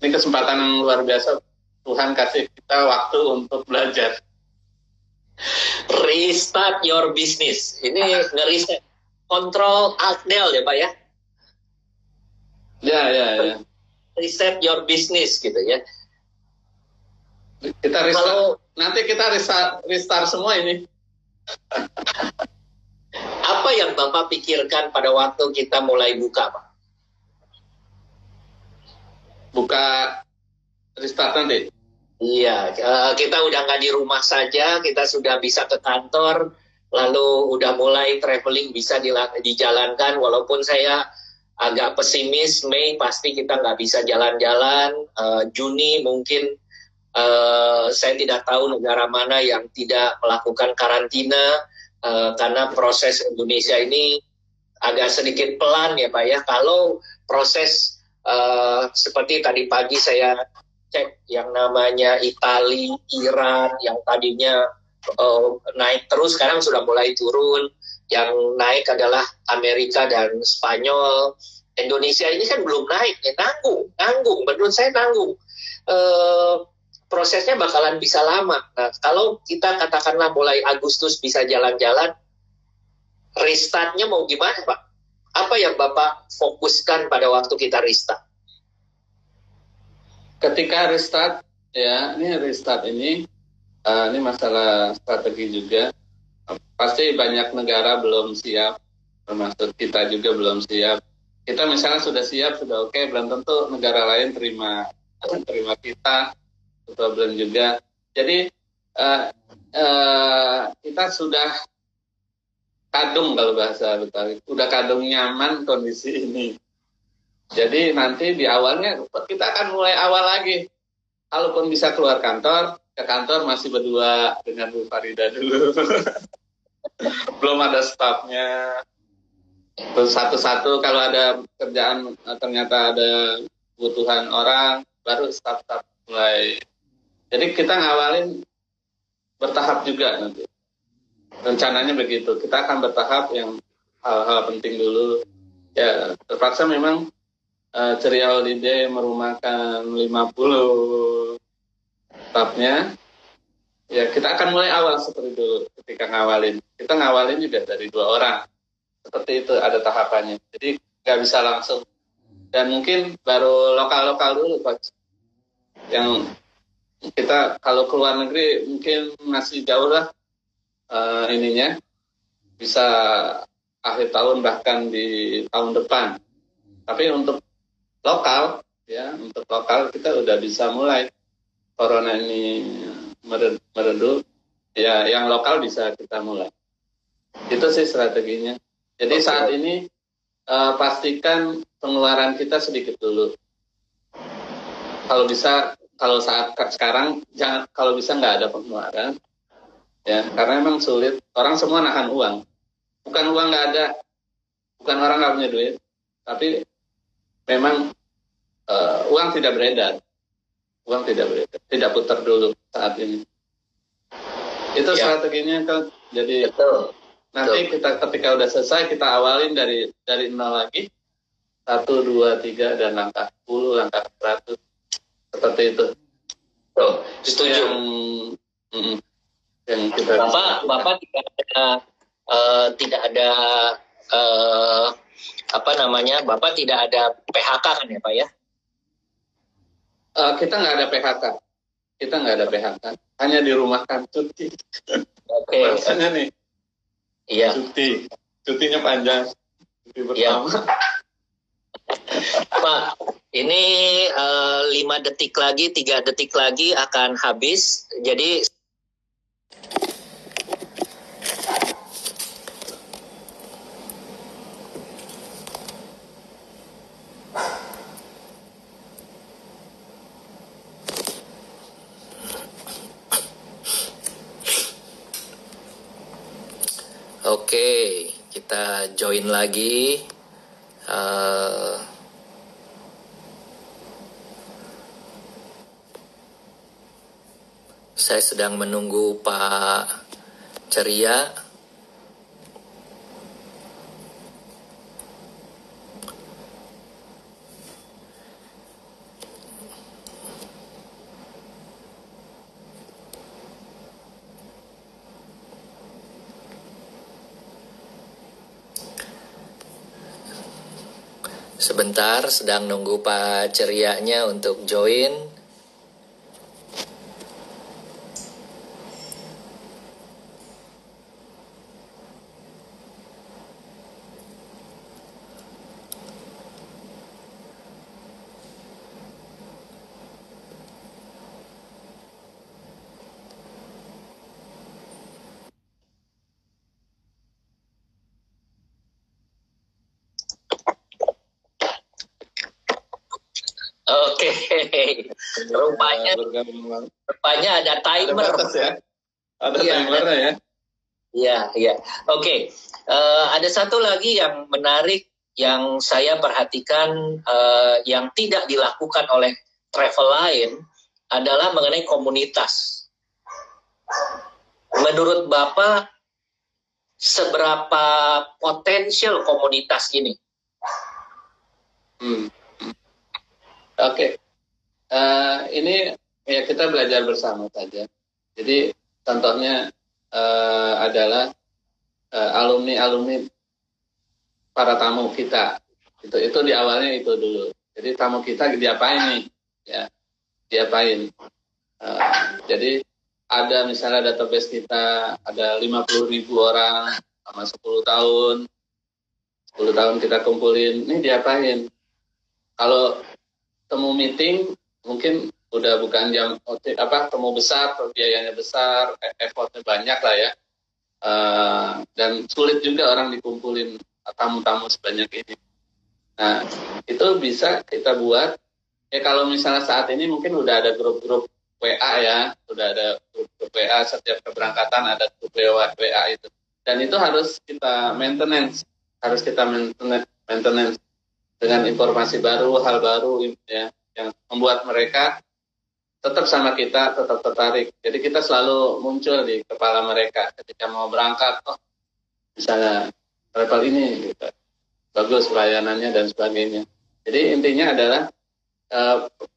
Ini kesempatan yang luar biasa, Tuhan kasih kita waktu untuk belajar. Restart your business. Ini nge-reset. Control Alt Del ya Pak ya? Ya. Reset your business gitu ya. Kita restart, nanti kita restart semua ini. Apa yang Bapak pikirkan pada waktu kita mulai buka, Pak? Buka restart nanti? Iya, kita udah nggak di rumah saja, kita sudah bisa ke kantor, lalu udah mulai traveling bisa dijalankan, walaupun saya agak pesimis, Mei pasti kita nggak bisa jalan-jalan, Juni mungkin saya tidak tahu negara mana yang tidak melakukan karantina, karena proses Indonesia ini agak sedikit pelan ya Pak ya. Kalau proses seperti tadi pagi saya cek yang namanya Itali, Iran yang tadinya naik terus sekarang sudah mulai turun. Yang naik adalah Amerika dan Spanyol. Indonesia ini kan belum naik, ya nanggung. Menurut saya nanggung. Prosesnya bakalan bisa lama. Nah, kalau kita katakanlah mulai Agustus bisa jalan-jalan, restartnya mau gimana, Pak? Apa yang Bapak fokuskan pada waktu kita restart? Ketika restart, ya, ini restart ini masalah strategi juga. Pasti banyak negara belum siap, termasuk kita juga belum siap. Kita misalnya sudah siap, sudah oke, belum tentu negara lain terima kita, problem juga. Jadi kita sudah kadung kalau bahasa Betawi, udah kadung nyaman kondisi ini. Jadi nanti di awalnya kita akan mulai awal lagi. Kalaupun bisa keluar kantor, ke kantor masih berdua dengan Bu Farida dulu. Belum ada stafnya. Terus satu-satu kalau ada kerjaan ternyata ada kebutuhan orang, baru staf-staf mulai. Jadi kita ngawalin bertahap juga nanti. Rencananya begitu. Kita akan bertahap yang hal-hal penting dulu. Ya, terpaksa memang Ceria Holiday merumahkan 50 stafnya. Ya, kita akan mulai awal seperti dulu ketika ngawalin. Kita ngawalin juga dari 2 orang. Seperti itu, ada tahapannya. Jadi nggak bisa langsung. Dan mungkin baru lokal-lokal dulu, Coach. Yang kita kalau keluar negeri mungkin masih jauh lah ininya. Bisa akhir tahun bahkan di tahun depan. Tapi untuk lokal, ya, untuk lokal kita udah bisa mulai. Corona ini meredup, ya yang lokal bisa kita mulai. Itu sih strateginya. Jadi saat ini pastikan pengeluaran kita sedikit dulu. Kalau bisa, kalau saat sekarang jangan, kalau bisa nggak ada pengeluaran, ya karena memang sulit. Orang semua nahan uang. Bukan uang nggak ada, bukan orang nggak punya duit, tapi memang uang tidak beredar. Uang tidak beredar, tidak putar dulu saat ini. Itu strateginya kan. Jadi nanti kita ketika udah selesai kita awalin dari 0 lagi, 1, 2, 3 dan langkah 10, langkah 100 seperti itu. Setuju. Yang kita Bapak tidak ada apa namanya? Bapak tidak ada PHK kan ya Pak ya? Kita nggak ada PHK. Kita nggak ada PHK. Hanya dirumahkan cuti. Oke. Bahasanya nih. Iya. Cutinya panjang. Cuti pertama. Ya. Pak, ini 5 detik lagi, 3 detik lagi akan habis. Jadi Oke, kita join lagi. Saya sedang menunggu Pak Ceria. Sebentar, sedang nunggu Pak Cerianya untuk join. Oke, rupanya ada timer. Ada batas ya? Ada Iya, timernya ya? Iya. Oke. Ada satu lagi yang menarik yang saya perhatikan yang tidak dilakukan oleh travel lain adalah mengenai komunitas. Menurut Bapak, seberapa potensial komunitas ini? Oke. Ini ya kita belajar bersama saja. Jadi contohnya adalah alumni para tamu kita. Itu di awalnya itu dulu. Jadi tamu kita diapain nih? Ya, diapain? Jadi ada misalnya database kita ada 50.000 orang sama 10 tahun. 10 tahun kita kumpulin, ini diapain? Kalau temu meeting mungkin udah bukan jam temu besar, biayanya besar, effortnya banyak lah ya. Dan sulit juga orang dikumpulin tamu-tamu sebanyak ini. Nah, itu bisa kita buat, kalau misalnya saat ini mungkin udah ada grup-grup WA ya, udah ada grup WA, setiap keberangkatan ada grup WA itu. Dan itu harus kita maintenance dengan informasi baru, hal baru ya, yang membuat mereka tetap sama kita, tetap tertarik. Jadi kita selalu muncul di kepala mereka ketika mau berangkat, misalnya travel ini gitu, bagus pelayanannya dan sebagainya. Jadi intinya adalah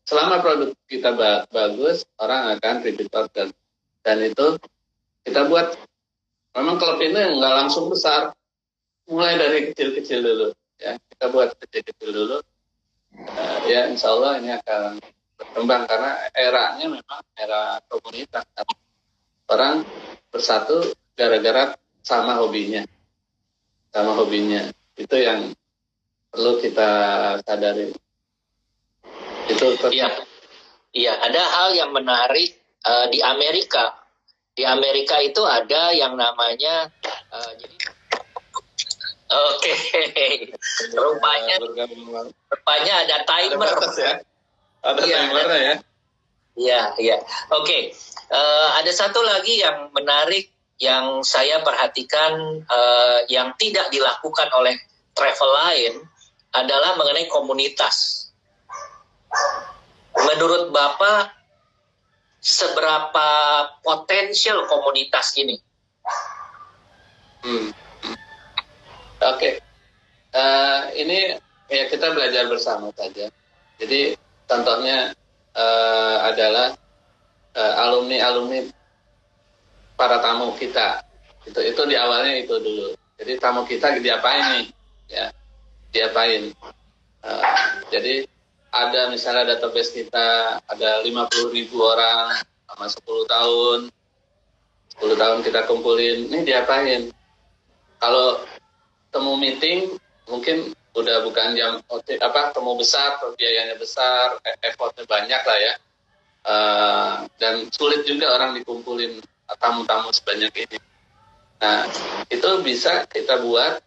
selama produk kita bagus, orang akan repeat order. Dan itu kita buat, memang klub ini nggak langsung besar, mulai dari kecil-kecil dulu. Ya, kita buat kecil-kecil dulu. Ya insya Allah ini akan berkembang karena eranya memang era komunitas. Orang bersatu gara-gara sama hobinya. Itu yang perlu kita sadari. Itu Iya, ada hal yang menarik di Amerika. Di Amerika itu ada yang namanya Oke, rupanya ada timer. Ada batas ya? Ada timernya ya? Iya. Oke, ada satu lagi yang menarik yang saya perhatikan yang tidak dilakukan oleh travel lain adalah mengenai komunitas. Menurut Bapak, seberapa potensial komunitas ini? Oke. Ini ya kita belajar bersama saja. Jadi contohnya adalah alumni para tamu kita. Itu di awalnya itu dulu. Jadi tamu kita diapain nih? Ya, diapain? Jadi ada misalnya database kita ada 50.000 orang sama 10 tahun. 10 tahun kita kumpulin, ini diapain? Kalau temu meeting mungkin udah bukan jam temu besar, biayanya besar, effortnya banyak lah ya. Dan sulit juga orang dikumpulin tamu-tamu sebanyak ini. Nah, itu bisa kita buat,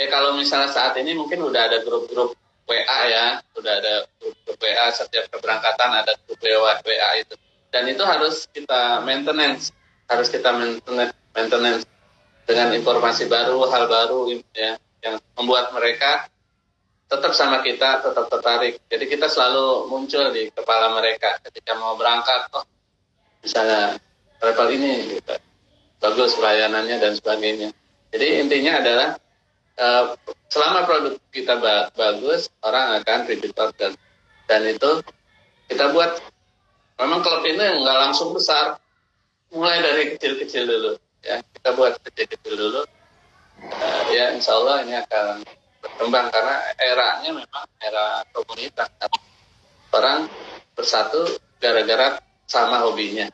kalau misalnya saat ini mungkin udah ada grup-grup WA ya, udah ada grup WA, setiap keberangkatan ada grup WA itu. Dan itu harus kita maintenance dengan informasi baru, hal baru ya, yang membuat mereka tetap sama kita, tetap tertarik. Jadi kita selalu muncul di kepala mereka ketika mau berangkat, oh misalnya travel ini gitu, bagus pelayanannya dan sebagainya. Jadi intinya adalah selama produk kita bagus, orang akan repeat order. Dan itu kita buat, memang klub ini nggak langsung besar, mulai dari kecil-kecil dulu. Ya, kita buat kecil-kecil dulu. Ya, insya Allah ini akan berkembang karena eranya memang era komunitas. Orang bersatu gara-gara sama hobinya.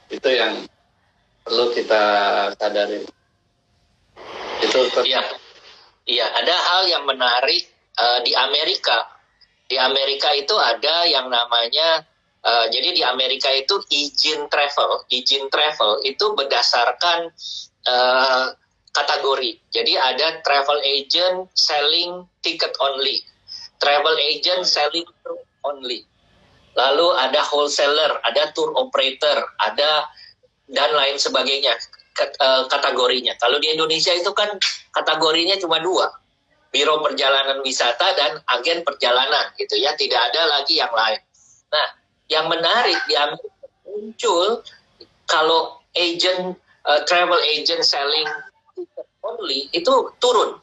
Itu yang perlu kita sadari. Itu Iya, iya. Ada hal yang menarik di Amerika. Di Amerika itu ada yang namanya, jadi di Amerika itu izin travel itu berdasarkan kategori. Jadi ada travel agent selling ticket only, travel agent selling tour only. Lalu ada wholesaler, ada tour operator, ada dan lain sebagainya kategorinya. Kalau di Indonesia itu kan kategorinya cuma 2, biro perjalanan wisata dan agen perjalanan gitu ya, tidak ada lagi yang lain. Nah, yang menarik di Amerika muncul kalau travel agent selling only itu turun,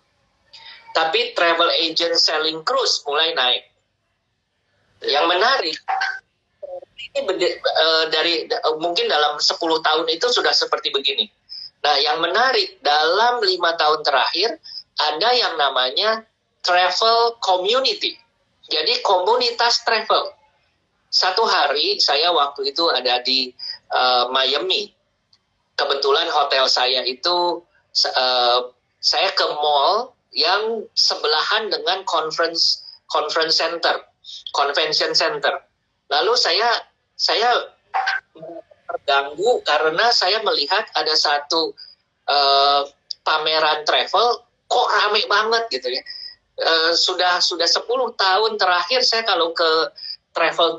tapi travel agent selling cruise mulai naik. Yang menarik ini mungkin dalam 10 tahun itu sudah seperti begini. Nah, yang menarik dalam 5 tahun terakhir ada yang namanya travel community. Jadi komunitas travel. Satu hari saya waktu itu ada di Miami. Kebetulan hotel saya itu saya ke mall yang sebelahan dengan convention center. Lalu saya terganggu karena saya melihat ada satu pameran travel kok rame banget gitu ya. Sudah 10 tahun terakhir saya kalau ke travel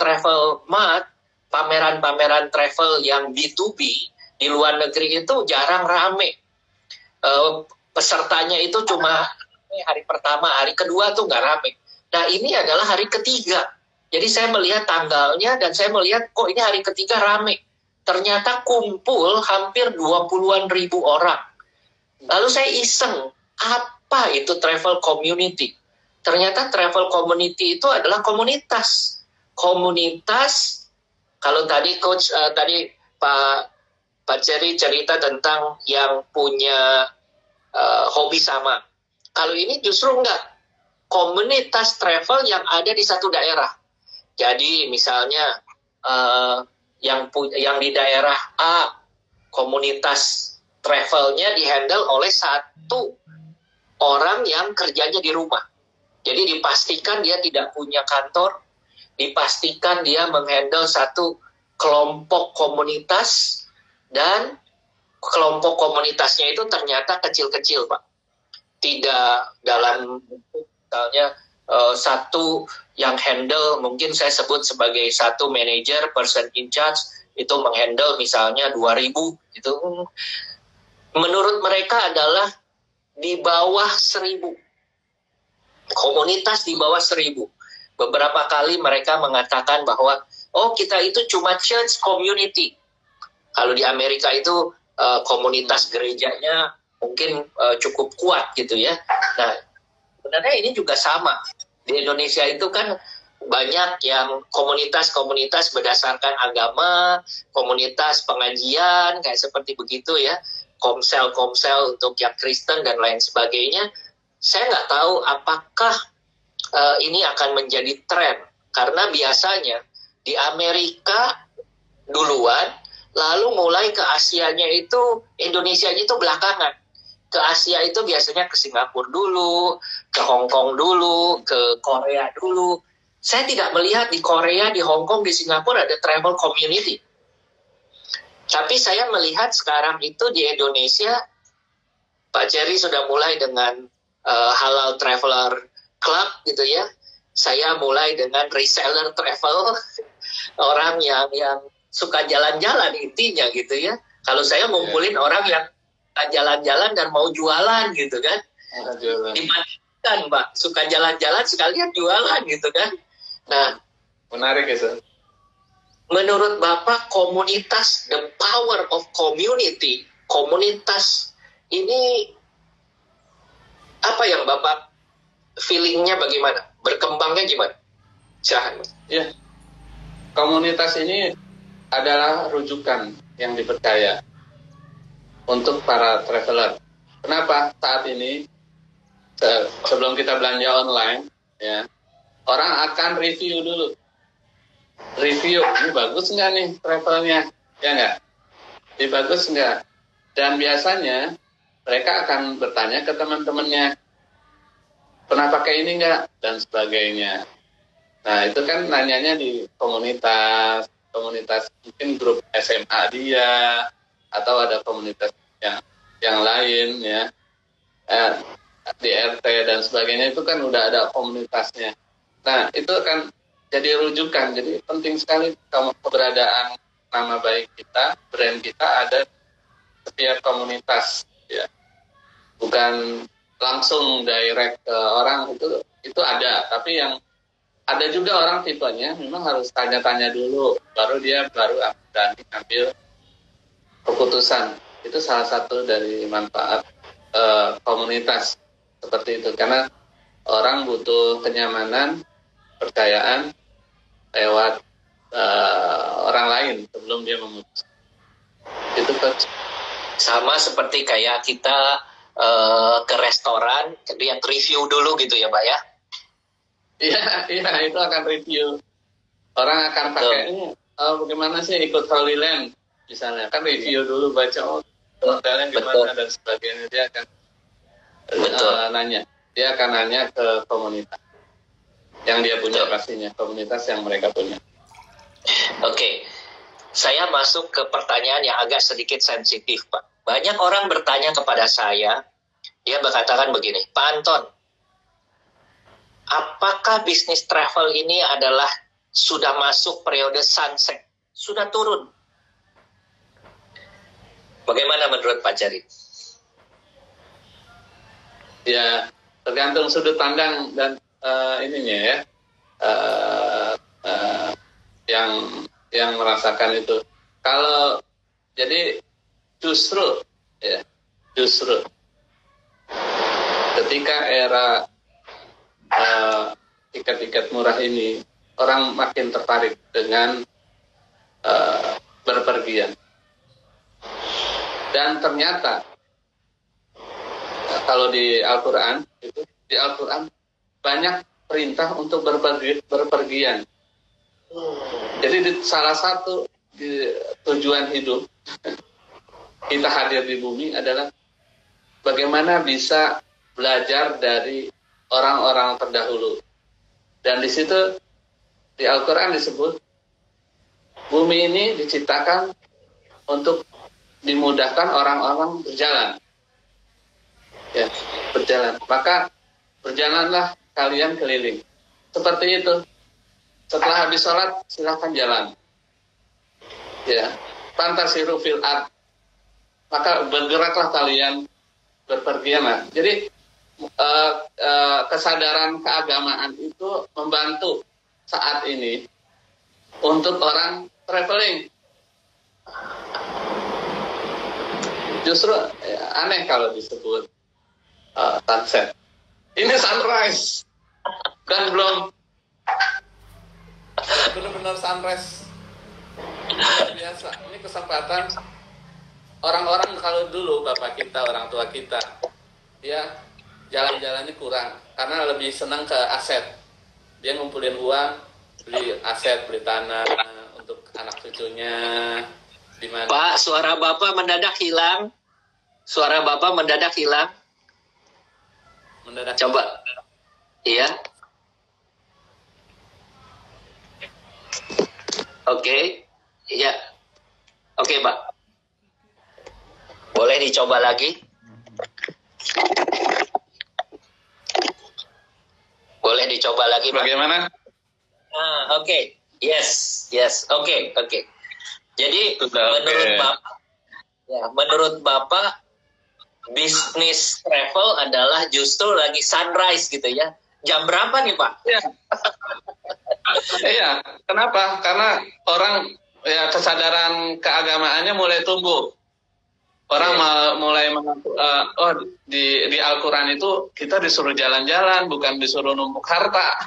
mart, pameran travel yang B2B di luar negeri itu jarang rame. Pesertanya itu cuma hari pertama, hari kedua tuh nggak rame. Nah, ini adalah hari ketiga. Jadi saya melihat tanggalnya dan saya melihat kok ini hari ketiga rame. Ternyata kumpul hampir 20-an ribu orang. Lalu saya iseng, apa itu travel community? Ternyata travel community itu adalah komunitas. Komunitas, kalau tadi coach, tadi Pak Jerry cerita tentang yang punya hobi sama. Kalau ini justru enggak. Komunitas travel yang ada di satu daerah. Jadi misalnya yang di daerah A, komunitas travelnya dihandle oleh satu orang yang kerjanya di rumah. Jadi dipastikan dia tidak punya kantor, dipastikan dia menghandle satu kelompok komunitas, dan kelompok komunitasnya itu ternyata kecil-kecil, Pak. Tidak dalam misalnya satu yang handle, mungkin saya sebut sebagai satu manager, person in charge, itu menghandle misalnya 2.000, itu menurut mereka adalah di bawah 1.000. Komunitas di bawah 1.000. Beberapa kali mereka mengatakan bahwa, oh kita itu cuma church community. Kalau di Amerika itu komunitas gerejanya mungkin cukup kuat gitu ya. Nah, sebenarnya ini juga sama. Di Indonesia itu kan banyak yang komunitas-komunitas berdasarkan agama, komunitas pengajian, kayak seperti begitu ya, komsel-komsel untuk yang Kristen dan lain sebagainya. Saya nggak tahu apakah ini akan menjadi tren, karena biasanya di Amerika duluan, lalu mulai ke Asianya itu, Indonesianya itu belakangan. Ke Asia itu biasanya ke Singapura dulu, ke Hong Kong dulu, ke Korea dulu. Saya tidak melihat di Korea, di Hong Kong, di Singapura ada travel community. Tapi saya melihat sekarang itu di Indonesia, Pak Jerry sudah mulai dengan halal traveler club gitu ya. Saya mulai dengan reseller travel, orang yang suka jalan-jalan intinya gitu ya. Kalau saya ngumpulin orang yang jalan-jalan dan mau jualan gitu kan. Dibandingkan Pak, suka jalan-jalan sekalian jualan gitu kan. Nah, menarik ya, Sir. Menurut Bapak, komunitas, the power of community, komunitas ini apa yang Bapak feelingnya bagaimana? Berkembangnya gimana? Silahkan. Ya, komunitas ini adalah rujukan yang dipercaya untuk para traveler. Kenapa saat ini sebelum kita belanja online, ya, orang akan review dulu. Review, ini bagus nggak nih travelnya? Ya nggak? Ini bagus nggak? Dan biasanya mereka akan bertanya ke teman-temannya, pernah pakai ini nggak? Dan sebagainya. Nah, itu kan nanyanya di komunitas mungkin grup SMA dia, atau ada komunitas yang lain ya, di RT dan sebagainya, itu kan udah ada komunitasnya. Nah, itu kan jadi rujukan. Jadi penting sekali keberadaan nama baik kita, brand kita ada setiap komunitas ya. Bukan langsung direct ke orang, itu ada, tapi yang ada juga orang tipenya memang harus tanya-tanya dulu, baru berani ambil keputusan. Itu salah satu dari manfaat komunitas seperti itu, karena orang butuh kenyamanan, percayaan lewat orang lain sebelum dia memutuskan. Itu sama seperti kayak kita ke restoran, yang review dulu gitu ya Pak ya? Iya, itu akan review. Orang akan pakai ini, bagaimana sih ikut Holy Land misalnya, kan review dulu, baca hotelnya gimana dan sebagainya. Dia akan nanya. Dia akan nanya ke komunitas yang dia punya. Pastinya komunitas yang mereka punya. Oke. Saya masuk ke pertanyaan yang agak sedikit sensitif, Pak. Banyak orang bertanya kepada saya, dia berkatakan begini, Pak Anton, apakah bisnis travel ini adalah sudah masuk periode sunset, sudah turun? Bagaimana menurut Pak Jari? Ya, tergantung sudut pandang dan ininya ya, yang merasakan itu. Kalau jadi justru ketika era tiket-tiket murah ini, orang makin tertarik dengan berpergian. Dan ternyata kalau di Al-Quran banyak perintah untuk berpergian. Jadi salah satu tujuan hidup kita hadir di bumi adalah bagaimana bisa belajar dari orang-orang terdahulu. Dan di situ di Al-Quran disebut bumi ini diciptakan untuk dimudahkan orang-orang berjalan. Ya, berjalan. Maka berjalanlah kalian keliling. Seperti itu. Setelah habis sholat, silahkan jalan. Ya, fantasiru fil ard. Maka bergeraklah kalian, berpergian. Jadi kesadaran keagamaan itu membantu saat ini untuk orang traveling. Justru aneh kalau disebut sunset. Ini sunrise. Kan belum benar-benar sunrise. Biasa. Ini kesempatan orang-orang kalau dulu bapak kita, orang tua kita, ya jalan-jalannya kurang karena lebih senang ke aset. Dia ngumpulin uang, beli aset, beli tanah untuk anak cucunya. Di mana? Pak, suara Bapak mendadak hilang. Suara Bapak mendadak hilang. Mendadak. Coba. Iya. Oke. Iya. Oke, Pak. Boleh dicoba lagi? Boleh dicoba lagi, Pak? Bagaimana? Oke. Yes. Oke. Jadi menurut Bapak, Ya, menurut Bapak bisnis travel adalah justru lagi sunrise gitu ya. Jam berapa nih Pak? Iya. Iya, kenapa? Karena orang ya kesadaran keagamaannya mulai tumbuh. Orang mulai mengaku, oh di Al-Quran itu kita disuruh jalan-jalan, bukan disuruh numpuk harta.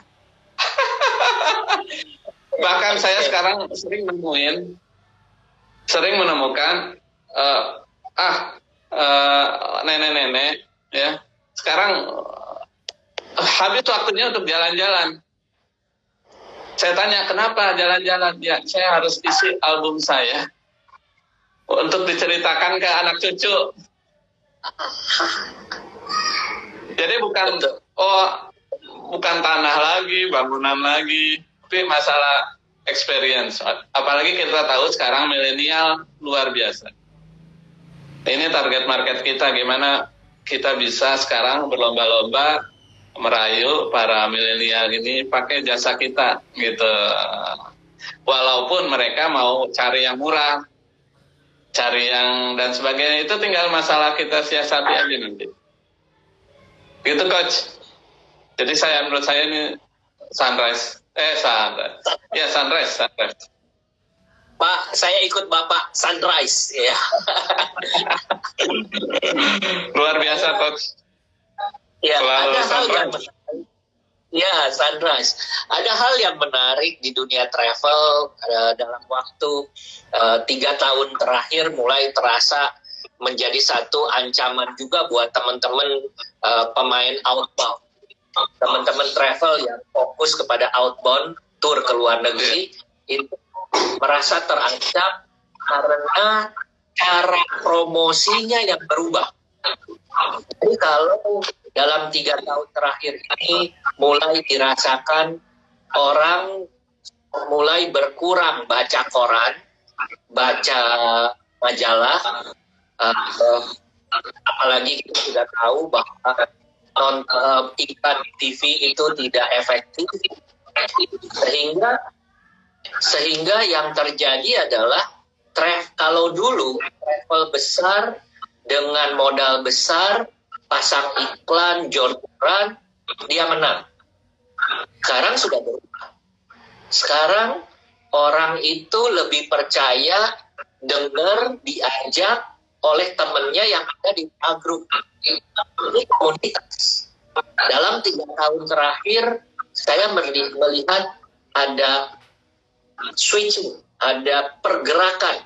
Bahkan saya sekarang sering menemukan nenek-nenek ya sekarang habis waktunya untuk jalan-jalan. Saya tanya kenapa jalan-jalan? Ya saya harus isi album saya untuk diceritakan ke anak cucu. Jadi bukan tanah lagi, bangunan lagi, tapi masalah experience. Apalagi kita tahu sekarang milenial luar biasa. Ini target market kita, gimana kita bisa sekarang berlomba-lomba merayu para milenial ini pakai jasa kita gitu. Walaupun mereka mau cari yang murah, cari yang dan sebagainya, itu tinggal masalah kita siasati aja nanti. Gitu Coach. Jadi menurut saya ini sunrise. Ya sunrise. Pak, saya ikut Bapak sunrise ya. Luar biasa Coach. Ya, selalu ada hal yang sunrise. Ya, sunrise. Ada hal yang menarik di dunia travel dalam waktu 3 tahun terakhir mulai terasa menjadi satu ancaman juga buat teman-teman pemain outbound. Teman-teman travel yang fokus kepada outbound, tour ke luar negeri, itu merasa terancam karena cara promosinya yang berubah. Jadi kalau dalam 3 tahun terakhir ini mulai dirasakan orang mulai berkurang baca koran, baca majalah, apalagi kita sudah tahu bahwa iklan di TV itu tidak efektif, sehingga yang terjadi adalah kalau dulu travel besar dengan modal besar, pasang iklan, jor-joran, dia menang. Sekarang sudah berubah. Sekarang orang itu lebih percaya dengar, diajak oleh temannya yang ada di grup. Ini komunitas. Dalam 3 tahun terakhir, saya melihat ada switching, ada pergerakan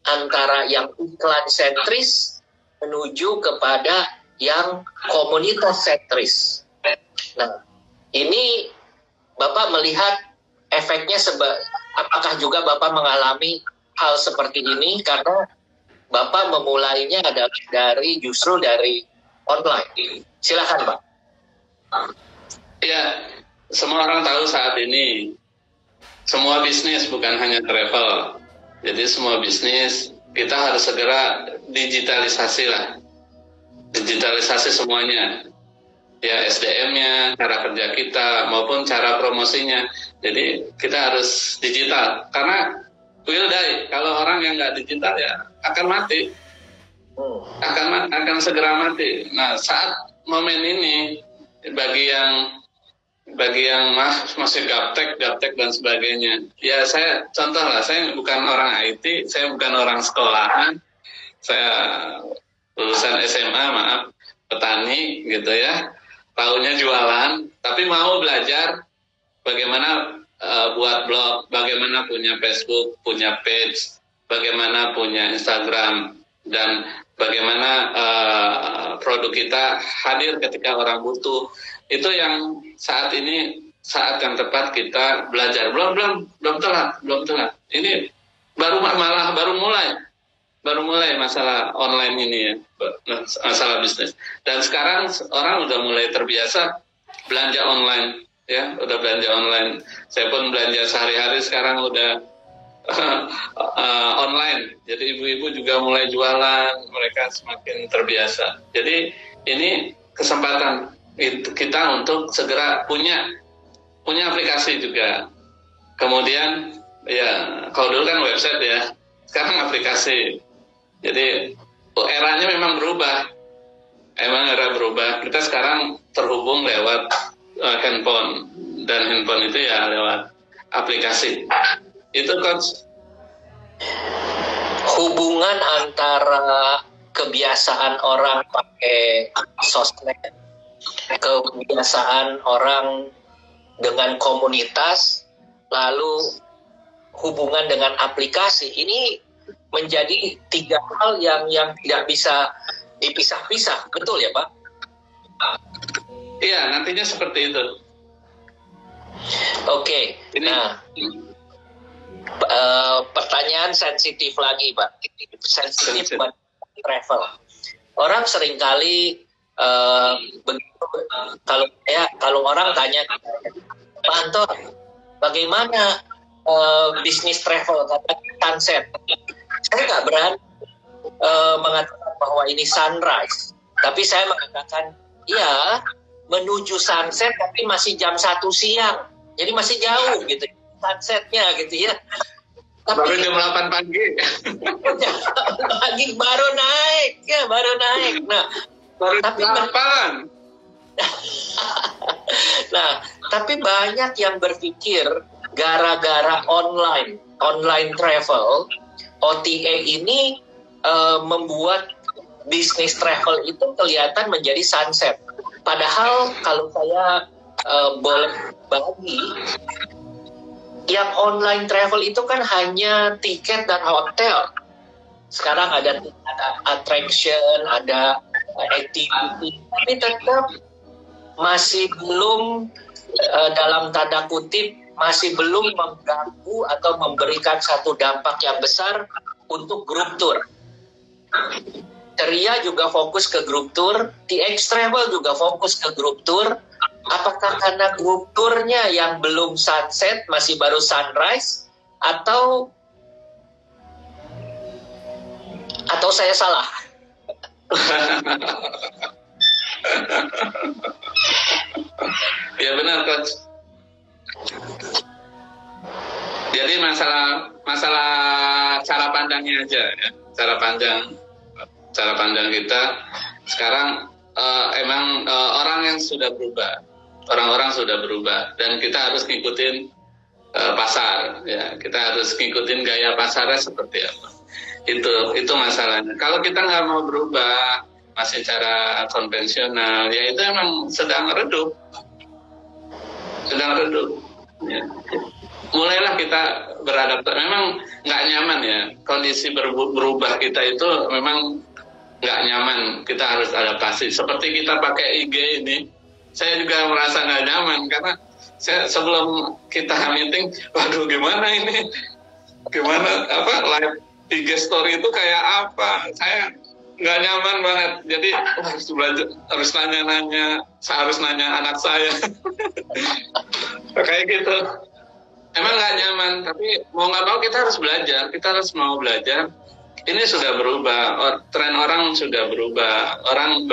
antara yang iklan sentris menuju kepada yang komunitas sentris. Nah, ini Bapak melihat efeknya apakah juga Bapak mengalami hal seperti ini karena Bapak memulainya adalah justru dari online. Silakan Pak. Ya, semua orang tahu saat ini semua bisnis bukan hanya travel. Jadi semua bisnis kita harus segera digitalisasi lah. Digitalisasi semuanya. Ya SDM-nya, cara kerja kita, maupun cara promosinya. Jadi kita harus digital. Karena will die. Kalau orang yang nggak digital ya akan mati. Akan segera mati. Nah saat momen ini bagi yang masih gaptek dan sebagainya. Ya saya contoh lah, saya bukan orang IT, saya bukan orang sekolahan, saya lulusan SMA, petani gitu ya, taunya jualan, tapi mau belajar bagaimana buat blog, bagaimana punya Facebook, punya page, bagaimana punya Instagram, dan bagaimana produk kita hadir ketika orang butuh. Itu yang saat ini saat yang tepat kita belajar. Belum telat. Ini baru mulai masalah online ini ya, masalah bisnis. Dan sekarang orang udah mulai terbiasa belanja online ya, udah belanja online. Saya pun belanja sehari-hari sekarang udah online. Jadi ibu-ibu juga mulai jualan, mereka semakin terbiasa. Jadi ini kesempatan kita untuk segera punya aplikasi juga. Kemudian ya kalau dulu kan website ya, sekarang aplikasi. Jadi eranya memang berubah. Emang era berubah. Kita sekarang terhubung lewat handphone, dan handphone itu ya lewat aplikasi. Itu Coach. Hubungan antara kebiasaan orang pakai sosmed, kebiasaan orang dengan komunitas, lalu hubungan dengan aplikasi, ini menjadi 3 hal yang tidak bisa dipisah-pisah, betul ya Pak? Iya, nantinya seperti itu. Oke. Nah, pertanyaan sensitif lagi Pak, sensitif buat travel. Orang seringkali begitu, kalau orang tanya, Pak Anton, bagaimana bisnis travel kata sunset? Saya nggak berani mengatakan bahwa ini sunrise, tapi saya mengatakan ya menuju sunset, tapi masih jam 1 siang, jadi masih jauh gitu sunsetnya gitu ya. Tapi baru jam 8 pagi. Pagi baru naik. Nah, baru tapi 8. Nah, tapi banyak yang berpikir gara-gara online travel, OTA ini membuat bisnis travel itu kelihatan menjadi sunset. Padahal kalau saya boleh bagi, yang online travel itu kan hanya tiket dan hotel. Sekarang ada attraction, ada activity, tapi tetap masih belum dalam tanda kutip masih belum mengganggu atau memberikan satu dampak yang besar untuk grup tour. Ceria juga fokus ke grup tour, TX Travel juga fokus ke grup tour. Apakah karena grup tournya yang belum sunset, masih baru sunrise, atau saya salah? Ya benar Coach. Jadi masalah cara pandangnya aja ya. Cara pandang kita sekarang emang orang yang sudah berubah. Orang-orang sudah berubah dan kita harus ngikutin pasar ya. Kita harus ngikutin gaya pasarnya seperti apa. Itu masalahnya. Kalau kita nggak mau berubah masih cara konvensional, ya itu emang sedang redup. Ya. Mulailah kita beradaptasi. Memang nggak nyaman ya, kondisi berubah kita itu memang nggak nyaman. Kita harus adaptasi. Seperti kita pakai IG ini, saya juga merasa nggak nyaman karena sebelum kita meeting, waduh gimana ini, live IG story itu kayak apa? Saya nggak nyaman banget. Jadi harus nanya-nanya, saya harus nanya anak saya. Kayak gitu. Emang nggak nyaman, tapi mau nggak mau kita harus belajar. Kita harus mau belajar. Ini sudah berubah, tren orang sudah berubah. Orang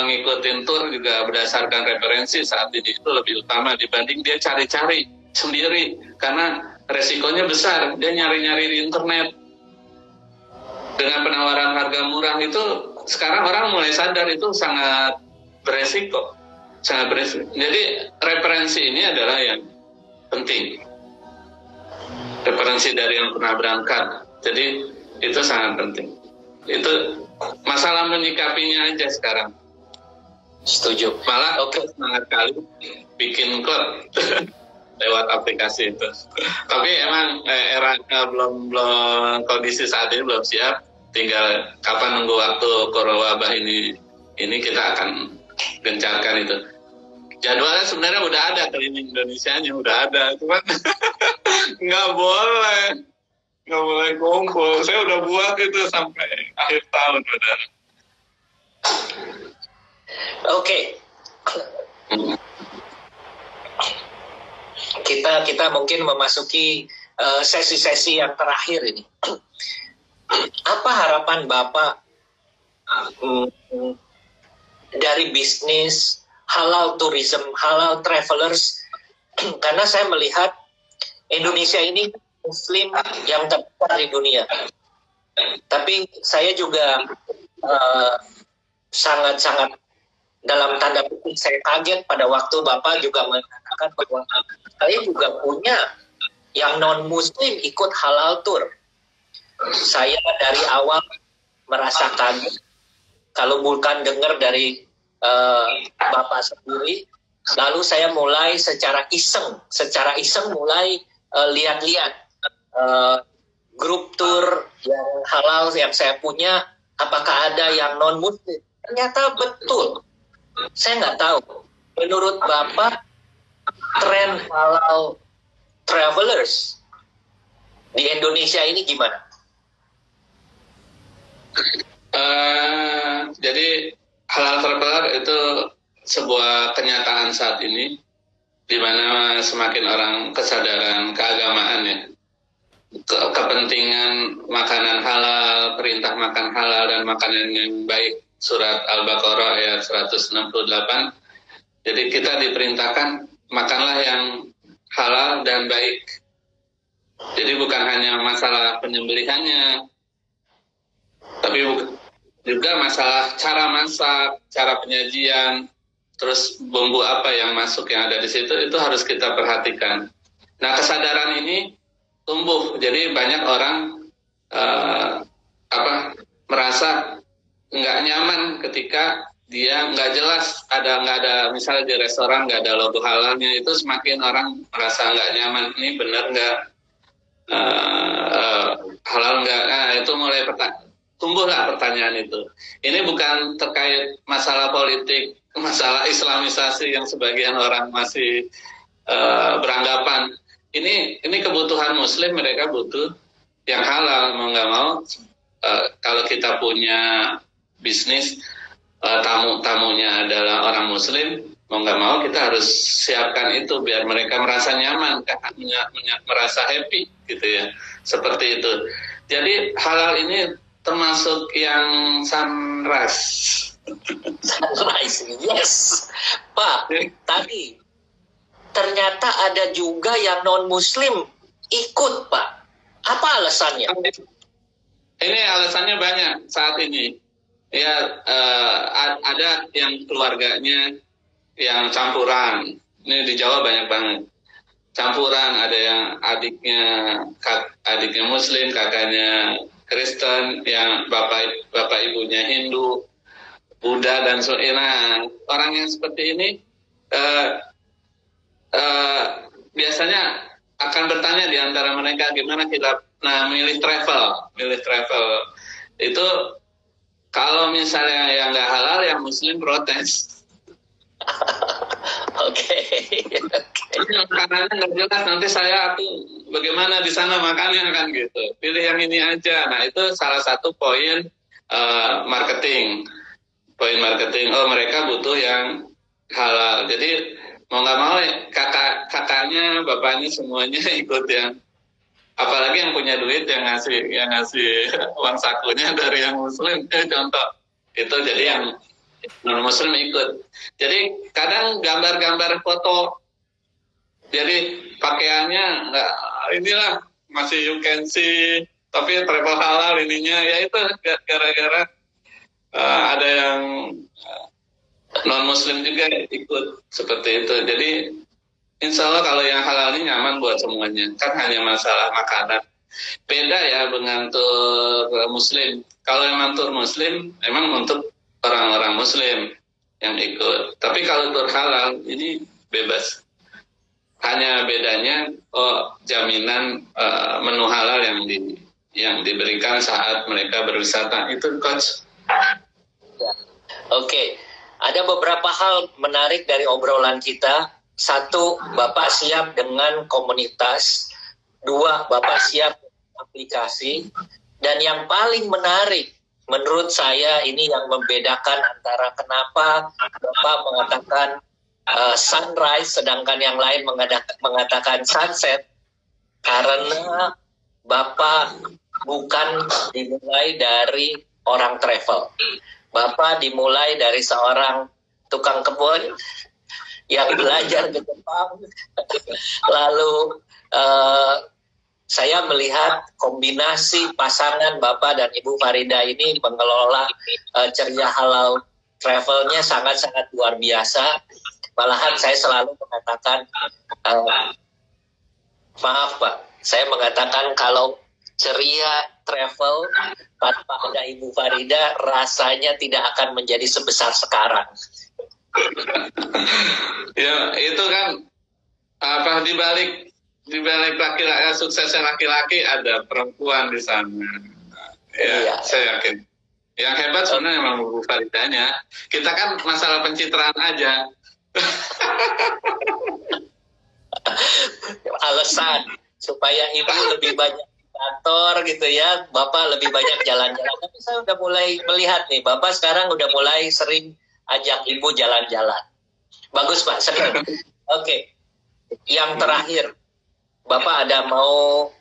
ngikutin tour juga berdasarkan referensi saat ini itu lebih utama dibanding dia cari-cari sendiri. Karena resikonya besar, dia nyari-nyari di internet. Dengan penawaran harga murah itu, sekarang orang mulai sadar itu sangat beresiko. Jadi referensi ini adalah yang penting. Referensi dari yang pernah berangkat. Jadi itu sangat penting. Itu masalah menyikapinya aja sekarang. Setuju. Malah semangat kali bikin klub lewat aplikasi itu. Tapi emang belum kondisi saat ini belum siap. Tinggal kapan nunggu waktu wabah ini kita akan gencarkan itu. Jadwalnya sebenarnya udah ada, keliling Indonesianya udah ada, cuman nggak boleh kumpul. Saya udah buat itu sampai akhir tahun udah. Oke. Kita mungkin memasuki sesi-sesi yang terakhir ini. Apa harapan Bapak dari bisnis halal tourism, halal travelers? Karena saya melihat Indonesia ini Muslim yang terbesar di dunia. Tapi saya juga sangat-sangat dalam tanda kutip saya kaget pada waktu Bapak juga mengatakan bahwa saya juga punya yang non-muslim ikut halal tour. Saya dari awal merasakan, kalau bukan dengar dari Bapak sendiri, lalu saya mulai secara iseng mulai lihat-lihat grup tour yang halal yang saya punya, apakah ada yang non-muslim. Ternyata betul. Saya nggak tahu. Menurut Bapak, tren halal travelers di Indonesia ini gimana? Jadi halal traveler itu sebuah kenyataan saat ini, di mana semakin orang kesadaran keagamaan ya, kepentingan makanan halal, perintah makan halal dan makanan yang baik, surat Al-Baqarah ayat 168. Jadi kita diperintahkan makanlah yang halal dan baik. Jadi bukan hanya masalah penyembelihannya, tapi juga masalah cara masak, cara penyajian, terus bumbu apa yang masuk yang ada di situ, itu harus kita perhatikan. Nah, kesadaran ini tumbuh, jadi banyak orang merasa nggak nyaman ketika dia nggak jelas nggak ada misalnya di restoran nggak ada logo halalnya, itu semakin orang merasa nggak nyaman. Ini benar nggak halal nggak? Nah, itu mulai tumbuhlah pertanyaan itu. Ini bukan terkait masalah politik, masalah islamisasi yang sebagian orang masih beranggapan. Ini kebutuhan Muslim, mereka butuh yang halal, mau nggak mau. Kalau kita punya bisnis, tamunya adalah orang Muslim, mau nggak mau kita harus siapkan itu biar mereka merasa nyaman, merasa happy gitu ya, seperti itu. Jadi halal ini termasuk yang sunrise. Sunrise, yes. Pak, tadi ternyata ada juga yang non-muslim ikut, Pak. Apa alasannya? Ini alasannya banyak saat ini. Ya, ada yang keluarganya yang campuran. Ini di Jawa banyak banget. Campuran, ada yang adiknya Muslim, kakaknya Kristen, yang bapak ibunya Hindu, Buddha dan sebagainya. Orang yang seperti ini biasanya akan bertanya di antara mereka gimana kita milih travel itu. Kalau misalnya yang nggak halal, yang Muslim protes. Oke. Makanannya nggak jelas, nanti saya bagaimana di sana makannya kan gitu. Pilih yang ini aja. Nah, itu salah satu poin marketing. Poin marketing. Oh, mereka butuh yang halal. Jadi mau nggak mau kakaknya, bapaknya semuanya ikut yang. Apalagi yang punya duit yang ngasih uang sakunya dari yang Muslim, contoh itu. Jadi yang non Muslim ikut. Jadi kadang gambar-gambar foto, jadi pakaiannya nggak, inilah masih you can see, tapi travel halal ininya, ya itu gara-gara ada yang non Muslim juga ikut seperti itu. Jadi insya Allah kalau yang halal ini nyaman buat semuanya. Kan hanya masalah makanan. Beda ya dengan tur Muslim. Kalau memang tur Muslim, memang untuk orang-orang Muslim yang ikut. Tapi kalau tur halal, ini bebas. Hanya bedanya, jaminan menu halal yang diberikan saat mereka berwisata. Itu, Coach. Oke. Ada beberapa hal menarik dari obrolan kita. Satu, Bapak siap dengan komunitas. Dua, Bapak siap aplikasi. Dan yang paling menarik, menurut saya ini yang membedakan antara kenapa Bapak mengatakan sunrise, sedangkan yang lain mengatakan sunset, karena Bapak bukan dimulai dari orang travel. Bapak dimulai dari seorang tukang kebun yang belajar ke Jepang, lalu saya melihat kombinasi pasangan Bapak dan Ibu Farida ini mengelola Ceria Halal Travelnya sangat-sangat luar biasa. Malahan saya selalu mengatakan, maaf Pak, saya mengatakan kalau Ceria Travel tanpa ada Ibu Farida rasanya tidak akan menjadi sebesar sekarang. Ya itu kan di balik laki-laki suksesnya laki-laki ada perempuan di sana. Ya, iya. Saya yakin. Yang hebat sebenarnya memang Bu Faridanya. Kita kan masalah pencitraan aja. Alasan supaya ibu lebih banyak di kantor gitu ya, Bapak lebih banyak jalan-jalan. Tapi saya udah mulai melihat nih, Bapak sekarang udah mulai sering ajak ibu jalan-jalan. Bagus Pak, sering. Oke. Yang terakhir, Bapak ada mau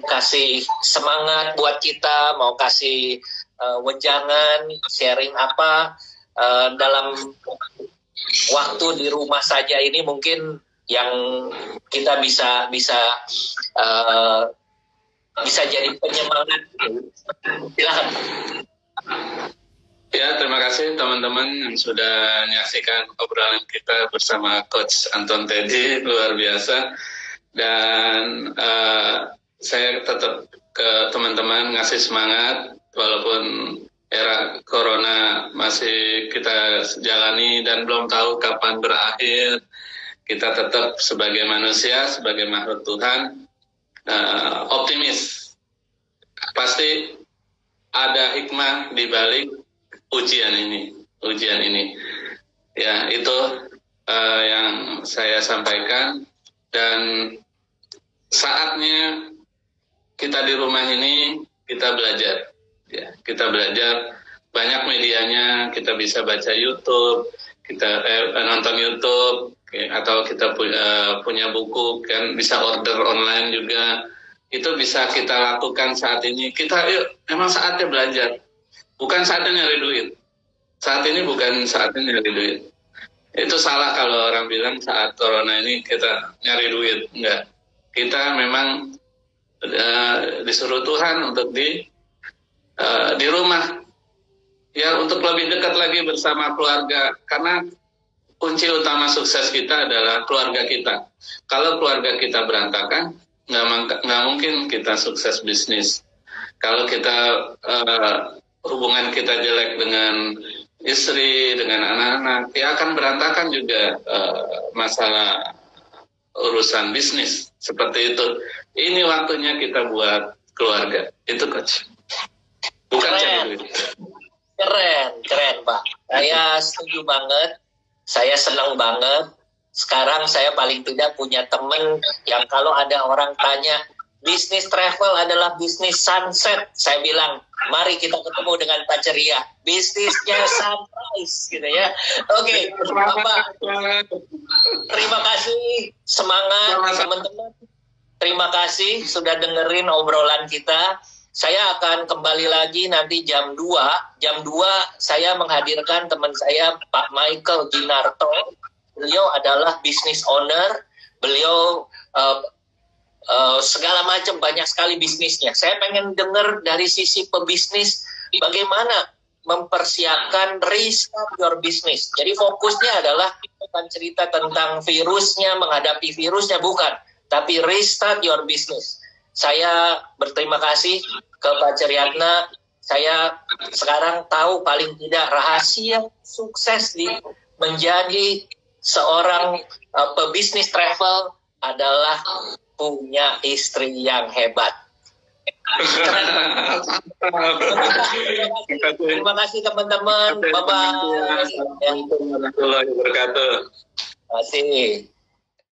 kasih semangat buat kita, mau kasih wejangan, sharing apa dalam waktu di rumah saja ini mungkin yang kita bisa jadi penyemangat. Silakan. Ya, terima kasih teman-teman yang sudah menyaksikan obrolan kita bersama Coach Anton Teddy, luar biasa. Dan saya tetap ke teman-teman ngasih semangat walaupun era corona masih kita jalani dan belum tahu kapan berakhir. Kita tetap sebagai manusia, sebagai makhluk Tuhan, optimis. Pasti ada hikmah di balik ujian ini. Ya, itu yang saya sampaikan. Dan saatnya kita di rumah ini kita belajar. Ya, kita belajar banyak medianya, kita bisa baca YouTube, kita nonton YouTube, atau kita punya buku, kan bisa order online juga. Itu bisa kita lakukan saat ini. Emang saatnya belajar, bukan saatnya nyari duit. Saat ini bukan saatnya nyari duit. Itu salah kalau orang bilang saat corona ini kita nyari duit. Enggak. Kita memang disuruh Tuhan untuk di rumah. Ya, untuk lebih dekat lagi bersama keluarga. Karena kunci utama sukses kita adalah keluarga kita. Kalau keluarga kita berantakan, nggak mungkin kita sukses bisnis. Kalau kita hubungan kita jelek dengan istri, dengan anak-anak, ya akan berantakan juga masalah urusan bisnis seperti itu. Ini waktunya kita buat keluarga. Itu Coach. Bukan cari duit. Keren Pak. Saya setuju banget. Saya senang banget. Sekarang saya paling tidak punya temen yang kalau ada orang tanya, bisnis travel adalah bisnis sunset. Saya bilang, mari kita ketemu dengan Pak Ceria. Bisnisnya sunrise, gitu ya. Oke, Bapak. Terima kasih, semangat teman-teman. Terima kasih sudah dengerin obrolan kita. Saya akan kembali lagi nanti jam 2. Jam 2 saya menghadirkan teman saya Pak Michael Ginarto. Beliau adalah business owner. Beliau segala macam, banyak sekali bisnisnya. Saya pengen dengar dari sisi pebisnis bagaimana mempersiapkan restart your business. Jadi fokusnya adalah bukan cerita tentang virusnya, menghadapi virusnya, bukan. Tapi restart your business. Saya berterima kasih ke Pak Ceryatna. Saya sekarang tahu paling tidak rahasia sukses di menjadi seorang pebisnis travel adalah punya istri yang hebat. Terima kasih teman-teman. Bye-bye. Warahmatullahi wabarakatuh. Terima kasih.